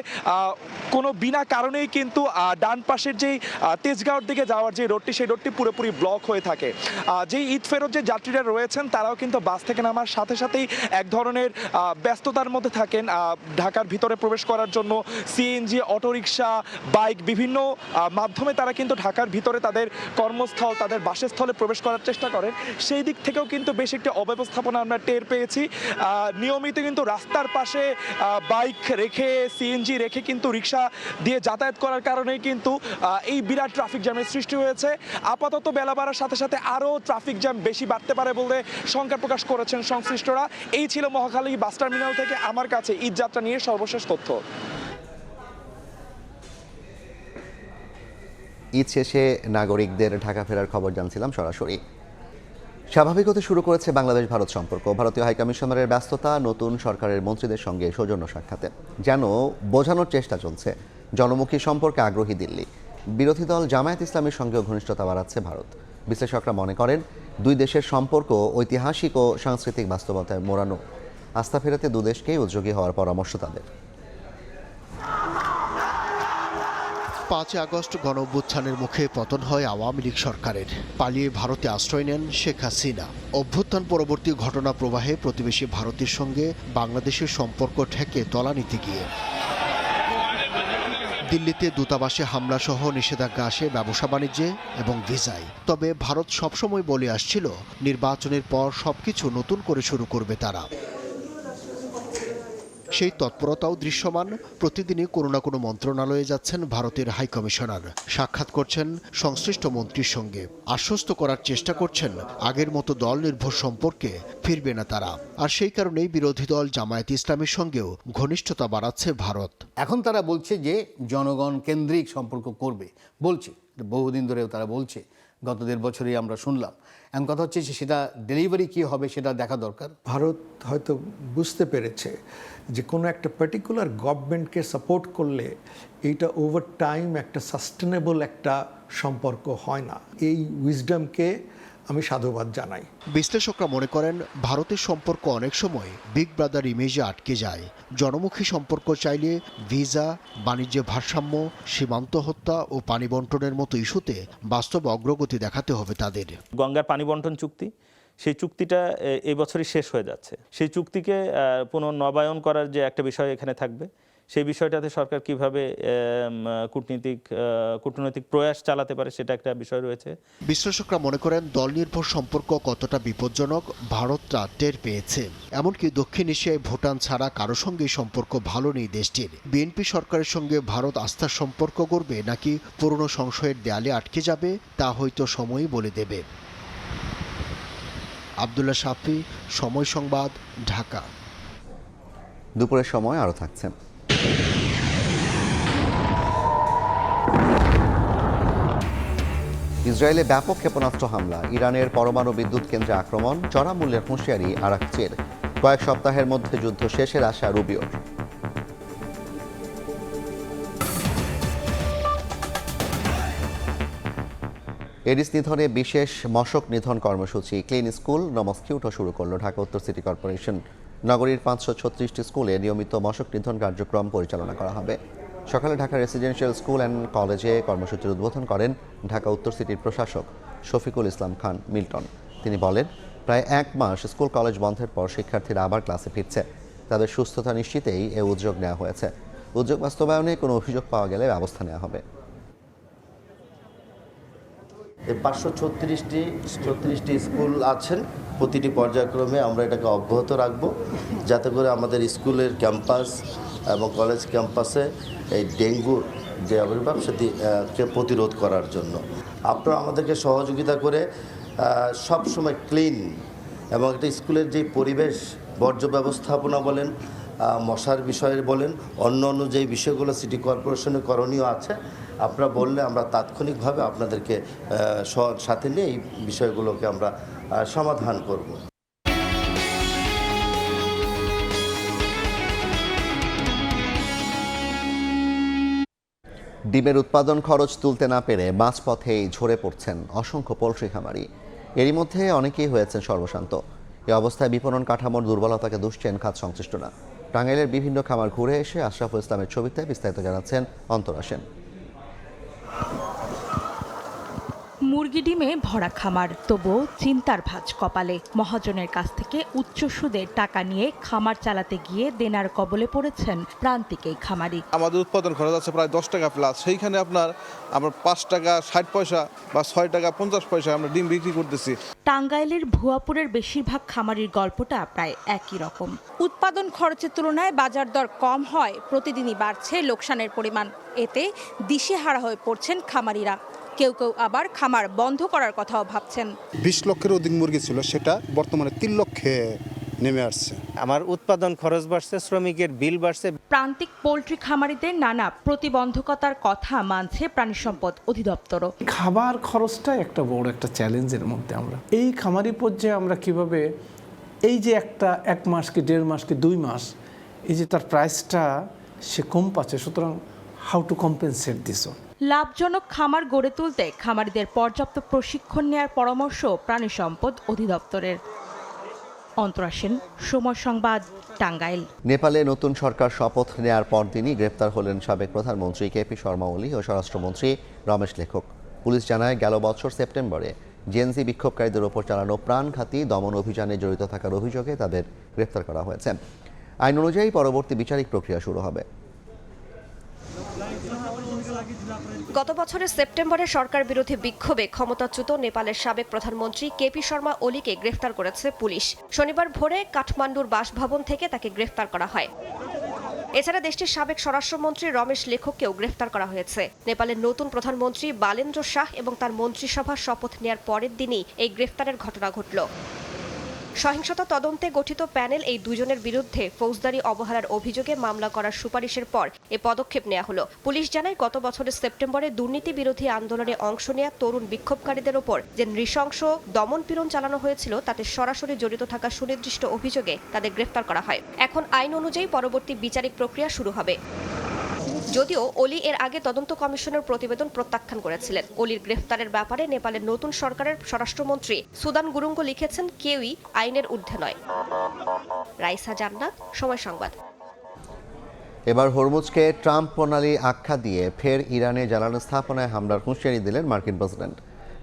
কোনো বিনা কারণেই কিন্তু ডান পাশের যেই তেজগাঁওর দিকে যাওয়ার যে রোডটি, সেই রোডটি পুরোপুরি ব্লক হয়ে থাকে। যেই ঈদ ফেরত যে যাত্রীরা রয়েছেন তারাও কিন্তু বাস থেকে নামার সাথে সাথেই এক ধরনের ব্যস্ততার মধ্যে থাকেন। ঢাকার ভিতরে প্রবেশ করার জন্য সিএনজি, অটোরিকশা, বাইক বিভিন্ন মাধ্যমে তারা কিন্তু ঢাকার ভিতরে তাদের কর্মস্থল, তাদের বাসস্থলে প্রবেশ করার চেষ্টা করেন। সেই দিক থেকেও কিন্তু বেশ একটি অব্যবস্থাপনা আমরা টের পেয়েছি। নিয়মিত কিন্তু রাস্তার পাশে বাইক রেখে, সিএনজি রেখে কিন্তু রিক্সা দিয়ে যাতায়াত করার কারণেই কিন্তু এই বিরাট ট্রাফিক জ্যামের সৃষ্টি হয়েছে। আপাতত বেলা বাড়ার সাথে সাথে আরও ট্রাফিক জ্যাম বেশি বাড়তে পারে বলে শঙ্কা প্রকাশ করেছেন সংশ্লিষ্টরা। এই ছিল মহাখালী বাস টার্মিনাল থেকে আমার কাছে ঈদ যাত্রা নিয়ে সর্বশেষ তথ্য। ঈদ শেষে নাগরিকদের ঢাকা ফেরার খবর জানছিলাম সরাসরি। স্বাভাবিক হতে শুরু করেছে বাংলাদেশ ভারত সম্পর্ক। ভারতীয় হাইকমিশনারের ব্যস্ততা, নতুন সরকারের মন্ত্রীদের সঙ্গে সৌজন্য সাক্ষাতে যেন বোঝানোর চেষ্টা চলছে জনমুখী সম্পর্কে আগ্রহী দিল্লি। বিরোধী দল জামায়াত ইসলামের সঙ্গেও ঘনিষ্ঠতা বাড়াচ্ছে ভারত। বিশ্লেষকরা মনে করেন দুই দেশের সম্পর্ক ঐতিহাসিক ও সাংস্কৃতিক বাস্তবতায় মোড়ানো। আস্থা ফেরাতে দুদেশকেই উদ্যোগী হওয়ার পরামর্শ তাদের। 5 আগস্ট গণঅভ্যুত্থানের মুখে পতন হয় আওয়ামী লীগ সরকারের। পালিয়ে ভারতে আশ্রয় নেন শেখ হাসিনা। অভ্যুত্থান পরবর্তী ঘটনা প্রবাহে প্রতিবেশী ভারতের সঙ্গে বাংলাদেশের সম্পর্ক ঠেকে তলানিতে গিয়ে দিল্লিতে দূতাবাসে হামলা সহ নিষেধাজ্ঞা আসে ব্যবসা বাণিজ্যে এবং ভিসায়। তবে ভারত সবসময় বলে আসছিল নির্বাচনের পর সবকিছু নতুন করে শুরু করবে তারা। সেই তৎপরতাও দৃশ্যমান। প্রতিদিনই কোনো না কোনো মন্ত্রণালয়ে যাচ্ছেন ভারতের হাইকমিশনার, সাক্ষাৎ করছেন সংশ্লিষ্ট মন্ত্রীর সঙ্গে, আশ্বস্ত করার চেষ্টা করছেন আগের মতো দল নির্ভর সম্পর্কে ফিরবে না তারা। আর সেই কারণেই বিরোধী দল জামায়াত ইসলামের সঙ্গেও ঘনিষ্ঠতা বাড়াচ্ছে ভারত। এখন তারা বলছে যে জনগণ কেন্দ্রিক সম্পর্ক করবে, বলছে বহুদিন ধরেও তারা বলছে, গত 1.5 বছরই আমরা শুনলাম। এখন কথা হচ্ছে সেটা ডেলিভারি কী হবে সেটা দেখা দরকার। ভারত হয়তো বুঝতে পেরেছে যে কোনো একটা পার্টিকুলার গভর্নমেন্টকে সাপোর্ট করলে এইটা ওভার টাইম একটা সাস্টেনেবল একটা সম্পর্ক হয় না। এই উইজডমকে আমি সাধুবাদ জানাই। বিশ্লেষকরা মনে করেন ভারতের সম্পর্ক অনেক সময় বিগ ব্রাদার ইমেজে আটকে যায়। জনমুখী সম্পর্ক চাইলে ভিসা, বাণিজ্যে ভারসাম্য, সীমান্ত হত্যা ও পানি বন্টনের মতো ইস্যুতে বাস্তব অগ্রগতি দেখাতে হবে তাদের। গঙ্গার পানি বন্টন চুক্তি, সেই চুক্তিটা এই বছরই শেষ হয়ে যাচ্ছে। সেই চুক্তিকে পুনর্নবায়ন করার যে একটা বিষয় এখানে থাকবে, সেই বিষয়টাতে সরকার কিভাবে কূটনৈতিক প্রয়াস চালাতে পারে সেটা একটা বিষয় রয়েছে। বিশ্লেষকরা মনে করেন দল নির্ভর সম্পর্ক কতটা বিপজ্জনক ভারতরা টের পেয়েছে। এমনকি দক্ষিণ এশিয়ায় ভুটান ছাড়া কারো সঙ্গে সম্পর্ক ভালো নেই দেশটির। বিএনপি সরকারের সঙ্গে ভারত আস্থার সম্পর্ক গড়বে নাকি পুরনো সংশয়ের দেয়ালে আটকে যাবে তা হয়তো সময়ই বলে দেবে। আব্দুল্লাহ শাফি, সময় সংবাদ, ঢাকা। দুপুরের সময় আরও থাকছে। ইসরায়েলে ব্যাপক ক্ষেপণাস্ত্র হামলা, ইরানের পরমাণু বিদ্যুৎ কেন্দ্রে আক্রমণ, চড়া মূল্যের হুঁশিয়ারি আরাকচির। কয়েক সপ্তাহের মধ্যে যুদ্ধ শেষের আশা রুবিওর। এডিস নিধনে বিশেষ মশক নিধন কর্মসূচি ক্লিন স্কুল নো মসকিউটো শুরু করল ঢাকা উত্তর সিটি কর্পোরেশন। নগরীর 536টি স্কুলে নিয়মিত মশক নিধন কার্যক্রম পরিচালনা করা হবে। সকালে ঢাকা রেসিডেন্সিয়াল স্কুল অ্যান্ড কলেজে কর্মসূচির উদ্বোধন করেন ঢাকা উত্তর সিটির প্রশাসক শফিকুল ইসলাম খান মিল্টন। তিনি বলেন, প্রায় 1 মাস স্কুল কলেজ বন্ধের পর শিক্ষার্থীরা আবার ক্লাসে ফিরছে। তাদের সুস্থতা নিশ্চিতেই এ উদ্যোগ নেওয়া হয়েছে। উদ্যোগ বাস্তবায়নে কোনো অভিযোগ পাওয়া গেলে ব্যবস্থা নেওয়া হবে। 536টি স্কুল আছেন, প্রতিটি পর্যায়ক্রমে আমরা এটাকে অব্যাহত রাখব, যাতে করে আমাদের স্কুলের ক্যাম্পাস এবং কলেজ ক্যাম্পাসে এই ডেঙ্গুর যে আবির্ভাব সেটিকে প্রতিরোধ করার জন্য আপনারা আমাদেরকে সহযোগিতা করে সব সময় ক্লিন এবং একটা স্কুলের যে পরিবেশ, বর্জ্য ব্যবস্থাপনা বলেন, মশার বিষয়ে বলেন, অন্য যেই বিষয়গুলো সিটি কর্পোরেশনের করণীয় আছে আপনারা বললে আমরা তাৎক্ষণিকভাবে আপনাদেরকে সাথে নিয়ে এই বিষয়গুলোকে আমরা সমাধান করব। ডিমের উৎপাদন খরচ তুলতে না পেরে মাঝপথেই ঝরে পড়ছেন অসংখ্য পোলট্রি খামারি। এরই মধ্যে অনেকেই হয়েছেন সর্বশান্ত। এ অবস্থায় বিপণন কাঠামোর দুর্বলতাকে দুষছেন খাত সংশ্লিষ্টরা। টাঙ্গাইলের বিভিন্ন খামার ঘুরে এসে আশরাফুল ইসলামের ছবিতে বিস্তারিত জানাচ্ছেন অন্তরা সেন। মুরগি ডিমে ভরা খামার, তবুও চিন্তার ভাঁজ কপালে। মহাজনের কাছ থেকে উচ্চ সুদে টাকা নিয়ে খামার চালাতে গিয়ে দেনার কবলে পড়েছেন প্রান্তিক এই খামারি। আমাদের উৎপাদন খরচ আছে প্রায় 10 টাকা প্লাস, সেইখানে আমরা 5 টাকা 60 পয়সা বা 6 টাকা 50 পয়সা আমরা ডিম বিক্রি করতেছি। টাঙ্গাইলের ভুয়াপুরের বেশিরভাগ খামারির গল্পটা প্রায় একই রকম। উৎপাদন খরচের তুলনায় বাজার দর কম হয়, প্রতিদিনই বাড়ছে লোকসানের পরিমাণ। এতে দিশেহারা হয়ে পড়ছেন খামারিরা। কেউ কেউ আবার খামার বন্ধ করার কথাও ভাবছেন। 20 লক্ষের অধিক মুরগি ছিল, সেটা বর্তমানে 3 লক্ষে নেমে আসছে। আমার উৎপাদন খরচ বাড়ছে, শ্রমিকের বিল বাড়ছে। প্রান্তিক পোলট্রি খামারিদের নানা প্রতিবন্ধকতার কথা মানছে প্রাণী সম্পদ অধিদপ্তর। খাবার খরচটা একটা বড় একটা চ্যালেঞ্জের মধ্যে আমরা এই খামারি পর্যায়ে আমরা কিভাবে এই যে 1 মাস কি 1.5 মাস কি 2 মাস এই যে তার প্রাইসটা সে কম পাচ্ছে, সুতরাং হাউ টু কম্পেনসেট দিস। লাভজনক খামার গড়ে তুলতে খামারিদের পর্যাপ্ত প্রশিক্ষণ নেওয়ার পরামর্শ প্রাণী সম্পদ অধিদপ্তরের। অন্তরা সেন, সময় সংবাদ, টাঙ্গাইল। নেপালে নতুন সরকার শপথ নেয়ার পরদিনই গ্রেপ্তার হলেন সাবেক প্রধানমন্ত্রী কেপি শর্মা ওলি ও স্বরাষ্ট্রমন্ত্রী রমেশ লেখক। পুলিশ জানায়, গেল বছর সেপ্টেম্বরে জেএনজি বিক্ষোভকারীদের ওপর চালানো প্রাণঘাতী দমন অভিযানে জড়িত থাকার অভিযোগে তাদের গ্রেপ্তার করা হয়েছে। আইন অনুযায়ী পরবর্তী বিচারিক প্রক্রিয়া শুরু হবে। গত বছরের সেপ্টেম্বরে সরকার বিরোধী বিক্ষোভে ক্ষমতাচ্যুত নেপালের সাবেক প্রধানমন্ত্রী কেপি শর্মা ওলিকে গ্রেফতার করেছে পুলিশ। শনিবার ভোরে কাঠমান্ডুর বাসভবন থেকে তাকে গ্রেফতার করা হয়। এছাড়া দেশটির সাবেক স্বরাষ্ট্রমন্ত্রী রমেশ লেখককেও গ্রেফতার করা হয়েছে। নেপালের নতুন প্রধানমন্ত্রী বালেন্দ্র শাহ এবং তার মন্ত্রিসভার শপথ নেয়ার পরের দিনই এই গ্রেফতারের ঘটনা ঘটল। সহিংসতা তদন্তে গঠিত প্যানেল এই দুজনের বিরুদ্ধে ফৌজদারি অবহেলার অভিযোগে মামলা করার সুপারিশের পর এ পদক্ষেপ নেওয়া হলো। পুলিশ জানায়, গত বছরের সেপ্টেম্বরে দুর্নীতি বিরোধী আন্দোলনে অংশ নেয়া তরুণ বিক্ষোভকারীদের ওপর যে নৃশংস দমন-পীড়ন চালানো হয়েছিল তাতে সরাসরি জড়িত থাকা সুনির্দিষ্ট অভিযোগে তাদের গ্রেফতার করা হয়। এখন আইন অনুযায়ী পরবর্তী বিচারিক প্রক্রিয়া শুরু হবে। যদিও অলি এর আগে তদন্ত কমিশনের প্রতিবেদন প্রত্যাখ্যান করেছিলেন। অলির গ্রেফতারের ব্যাপারে নেপালের নতুন সরকারের স্বরাষ্ট্রমন্ত্রী সুদান গুরুঙ্গ লিখেছেন, কেউই আইনের ঊর্ধ্বে নয়। রাইসা জান্নাত, সময় সংবাদ। এবার হরমুজকে ট্রাম্প প্রণালী আখ্যা দিয়ে ফের ইরানে জ্বালানি স্থাপনায় হামলার হুঁশিয়ারি দিলেন মার্কিন প্রেসিডেন্ট।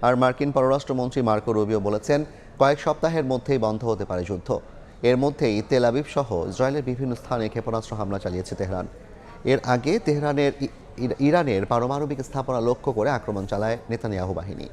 আর মার্কিন পররাষ্ট্রমন্ত্রী মার্কো রুবিও বলেছেন, কয়েক সপ্তাহের মধ্যেই বন্ধ হতে পারে যুদ্ধ। এর মধ্যেই তেল আবিব সহ ইসরায়েলের বিভিন্ন স্থানে ক্ষেপণাস্ত্র হামলা চালিয়েছে তেহরান। এর আগে ইরানের পারমাণবিক স্থাপনা লক্ষ্য করে আক্রমণ চালায় নেতানিয়াহু বাহিনী।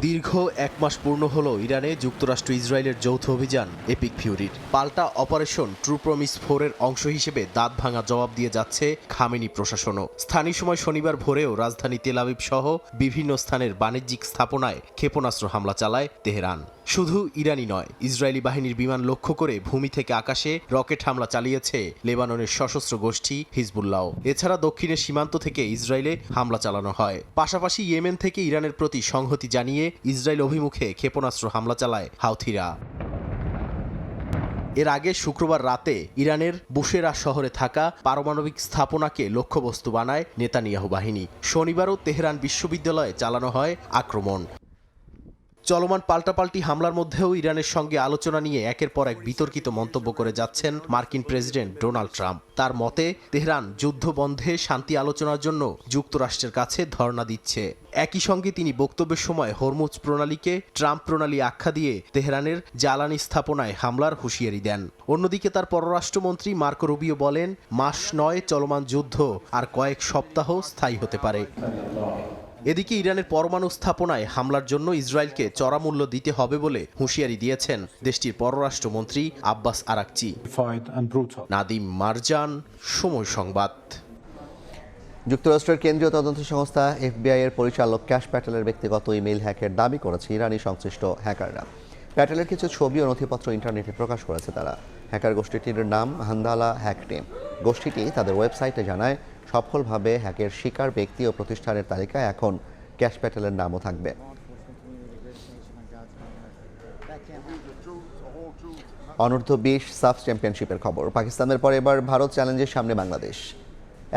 দীর্ঘ 1 মাস পূর্ণ হলো ইরানে যুক্তরাষ্ট্র ইসরায়েলের যৌথ অভিযান এপিক ফিউরির। পাল্টা অপারেশন ট্রু প্রমিস 4 এর অংশ হিসেবে দাঁত ভাঙা জবাব দিয়ে যাচ্ছে খামেনি প্রশাসনও। স্থানীয় সময় শনিবার ভোরেও রাজধানী তেল আবিব সহ বিভিন্ন স্থানের বাণিজ্যিক স্থাপনায় ক্ষেপণাস্ত্র হামলা চালায় তেহরান। শুধু ইরানি নয়, ইসরায়েলি বাহিনীর বিমান লক্ষ্য করে ভূমি থেকে আকাশে রকেট হামলা চালিয়েছে লেবাননের সশস্ত্র গোষ্ঠী হিজবুল্লাহ। এছাড়া দক্ষিণের সীমান্ত থেকে ইসরায়েলে হামলা চালানো হয়। পাশাপাশি ইয়েমেন থেকে ইরানের প্রতি সংহতি জানিয়ে ইসরায়েল অভিমুখে ক্ষেপণাস্ত্র হামলা চালায় হাউথিরা। এর আগে শুক্রবার রাতে ইরানের বুশেরা শহরে থাকা পারমাণবিক স্থাপনাকে লক্ষ্যবস্তু বানায় নেতানিয়াহু বাহিনী। শনিবারও তেহরান বিশ্ববিদ্যালয়ে চালানো হয় আক্রমণ। চলমান পাল্টাপাল্টি হামলার মধ্যেও ইরানের সঙ্গে আলোচনা নিয়ে একের পর এক বিতর্কিত মন্তব্য করে যাচ্ছেন মার্কিন প্রেসিডেন্ট ডোনাল্ড ট্রাম্প। তার মতে তেহরান যুদ্ধ বন্ধে শান্তি আলোচনার জন্য যুক্তরাষ্ট্রের কাছে ধর্ণা দিচ্ছে। একই সঙ্গে তিনি বক্তব্যের সময় হরমুজ প্রণালীকে ট্রাম্প প্রণালী আখ্যা দিয়ে তেহরানের জ্বালানি স্থাপনায় হামলার হুঁশিয়ারি দেন। অন্যদিকে তার পররাষ্ট্রমন্ত্রী মার্কো রুবিও বলেন, মাস নয় চলমান যুদ্ধ আর কয়েক সপ্তাহ স্থায়ী হতে পারে। এদিকে ইরানের পরমাণু স্থাপনায় হামলার জন্য ইসরায়েলকে চড়া মূল্য দিতে হবে বলে হুঁশিয়ারি দিয়েছেন দেশটির পররাষ্ট্রমন্ত্রী আব্বাস আরাকচি। নাদিম মারজান, সময় সংবাদ। যুক্তরাষ্ট্রের কেন্দ্রীয় তদন্ত সংস্থা FBI এর পরিচালক ক্যাশ প্যাটেলের ব্যক্তিগত ইমেইল হ্যাকের দাবি করেছে ইরানি সংশ্লিষ্ট হ্যাকাররা। প্যাটেলের কিছু ছবি ও নথিপত্র ইন্টারনেটে প্রকাশ করেছে তারা। হ্যাকার গোষ্ঠীটির নাম হান্দালা হ্যাক টিম। গোষ্ঠীটি তাদের ওয়েবসাইটে জানায়, সফলভাবে হ্যাকের শিকার ব্যক্তি ও প্রতিষ্ঠানের তালিকায় এখন ক্যাশ প্যাটেলের নামও থাকবে। অনূর্ধ্ব-20 সাফ চ্যাম্পিয়নশিপের খবর। পাকিস্তানের পর এবার ভারত চ্যালেঞ্জের সামনে বাংলাদেশ।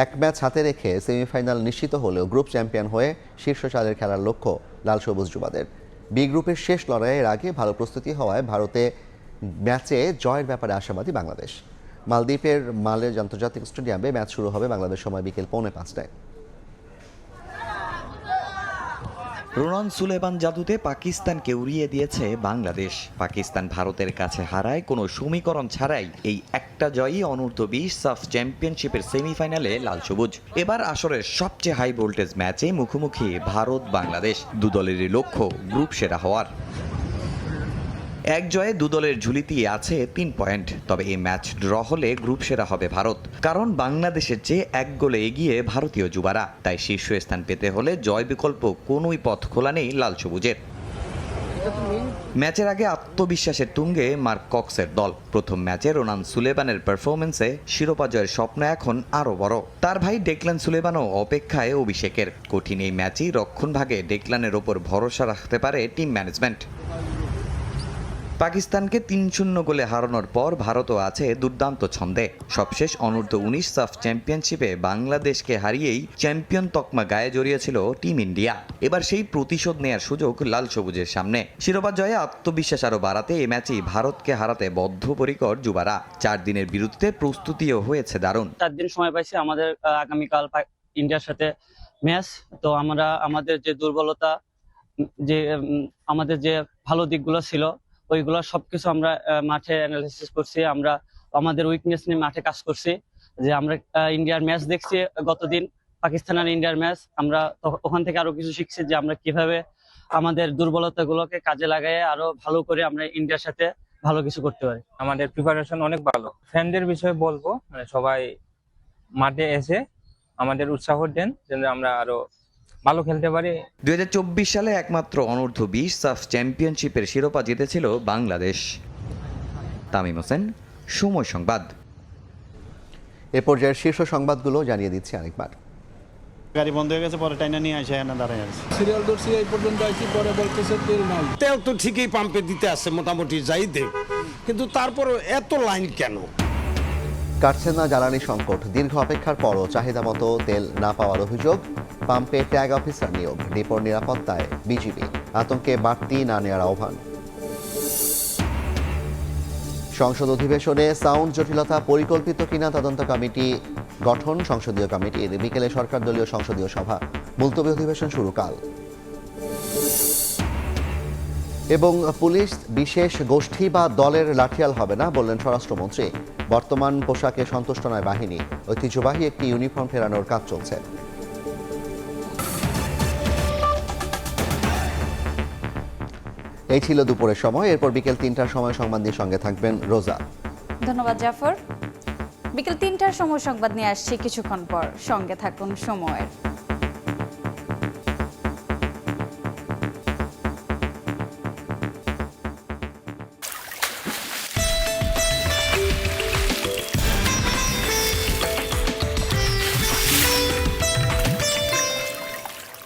এক ম্যাচ হাতে রেখে সেমিফাইনাল নিশ্চিত হলেও গ্রুপ চ্যাম্পিয়ন হয়ে শীর্ষ 4 খেলার লক্ষ্য লাল সবুজ যুবাদের। বি গ্রুপের শেষ লড়াইয়ের আগে ভালো প্রস্তুতি হওয়ায় ভারতে ম্যাচে জয়ের ব্যাপারে আশাবাদী বাংলাদেশ। মালদ্বীপের মালের আন্তর্জাতিক স্টেডিয়ামে ম্যাচ শুরু হবে বাংলাদেশ সময় বিকেল 4:45টায়। রোনান সুলেমান জাদুতে পাকিস্তানকে উড়িয়ে দিয়েছে বাংলাদেশ। পাকিস্তান ভারতের কাছে হারায় কোনো সমীকরণ ছাড়াই এই একটা জয়ই অনূর্ধ্ব-20 সাফ চ্যাম্পিয়নশিপের সেমিফাইনালে লাল সবুজ। এবার আসরের সবচেয়ে হাই ভোল্টেজ ম্যাচে মুখোমুখি ভারত বাংলাদেশ। দুদলেরই লক্ষ্য গ্রুপ সেরা হওয়ার। এক জয়ে দুদলের ঝুলিতেই আছে 3 পয়েন্ট। তবে এই ম্যাচ ড্র হলে গ্রুপ সেরা হবে ভারত, কারণ বাংলাদেশের চেয়ে 1 গোলে এগিয়ে ভারতীয় যুবারা। তাই শীর্ষস্থান পেতে হলে জয় বিকল্প কোনোই পথ খোলা নেই লাল সবুজের। ম্যাচের আগে আত্মবিশ্বাসের তুঙ্গে মার্ক কক্সের দল। প্রথম ম্যাচে রোনান সুলেমানের পারফরমেন্সে শিরোপা জয়ের স্বপ্ন এখন আরও বড়। তার ভাই ডেকলান সুলেমানও অপেক্ষায় অভিষেকের। কঠিন এই ম্যাচই রক্ষণভাগে ডেকলানের ওপর ভরসা রাখতে পারে টিম ম্যানেজমেন্ট। পাকিস্তানকে 3-0 গোলে হারানোর পর ভারতও আছে দুর্দান্ত ছন্দে। সবশেষ অনূর্ধ্ব-19 সাফ চ্যাম্পিয়নশিপে বাংলাদেশকে হারিয়েই চ্যাম্পিয়ন তকমা গায়ে জড়িয়েছিল টিম ইন্ডিয়া। এবার সেই প্রতিশোধ নেয়ার সুযোগ লাল সবুজের সামনে। শিরোপা জয়ে আত্মবিশ্বাস আরও বাড়াতে এই ম্যাচেই ভারতকে হারাতে বদ্ধপরিকর যুবারা। 4 দিনের বিরতিতে প্রস্তুতিও হয়েছে দারুণ। 4 দিন সময় পাইছি আমাদের আগামীকাল ইন্ডিয়ার সাথে ম্যাচ। তো আমরা আমাদের যে দুর্বলতা, যে আমাদের যে ভালো দিকগুলো ছিল, ওইগুলো সবকিছু আমরা মাঠে অ্যানালাইসিস করছি। আমরা আমাদের উইকনেস নিয়ে মাঠে কাজ করছি। যে আমরা ইন্ডিয়ার ম্যাচ দেখছি গতদিন, পাকিস্তান আর ইন্ডিয়ার ম্যাচ। আমরা ওখান থেকে আরো কিছু শিখছি যে আমরা কিভাবে আমাদের দুর্বলতাগুলোকে কাজে লাগায় আরো ভালো করে আমরা ইন্ডিয়ার সাথে ভালো কিছু করতে পারি। আমাদের প্রিপারেশন অনেক ভালো। ফ্যানদের বিষয়ে বলবো, মানে সবাই মাঠে এসে আমাদের উৎসাহ দেন যেন আমরা আরো ভালো খেলতে পারি। 2024 সালে একমাত্র অনূর্ধ্ব-20 সাফ চ্যাম্পিয়নশিপের শিরোপা জিতেছিল বাংলাদেশ। তামিম হোসেন, সময় সংবাদ। এ পর্যায়ের শীর্ষ সংবাদগুলো জানিয়ে দিচ্ছি আরেকবার। গাড়ি বন্ধ হয়ে গেছে, পরে টাইনা নিয়ে আসে এখানে দাঁড়ায় আছে। সিরিয়াল ধরছি এই পর্যন্ত আইছি, পরে বলতেছে তেল নাই। তেল তো ঠিকই পাম্পে দিতে আসে, মোটামুটি যাই দে, কিন্তু তারপরে এত লাইন কেন? কাটছে না জ্বালানি সংকট। দীর্ঘ অপেক্ষার পরও চাহিদা মতো তেল না পাওয়ার অভিযোগ। পাম্পে ট্যাগ অফিসার নিয়োগ। ডিপোর নিরাপত্তায় বিজিবি। আতঙ্কে বাড়তি না নেওয়ার আহ্বান। সংসদ অধিবেশনে সাউন্ড জটিলতা পরিকল্পিত কিনা তদন্ত কমিটি গঠন। সংসদীয় কমিটির বিকেলে সরকার দলীয় সংসদীয় সভা। মুলতবি অধিবেশন শুরু কাল। এবং পুলিশ বিশেষ গোষ্ঠী বা দলের লাঠিয়াল হবে না বললেন স্বরাষ্ট্রমন্ত্রী। বর্তমান পোশাকে সন্তুষ্ট নয় বাহিনী। ঐতিহ্যবাহী একটি ইউনিফর্ম ফেরানোর কাজ চলছে। এই ছিল দুপুরের সময়। এরপর বিকেল 3টার সময় সংবাদ নিয়ে সঙ্গে থাকবেন রোজা। ধন্যবাদ জাফর। বিকেল 3টার সময় সংবাদ নিয়ে আসছি কিছুক্ষণ পর। সঙ্গে থাকুন সময়ের।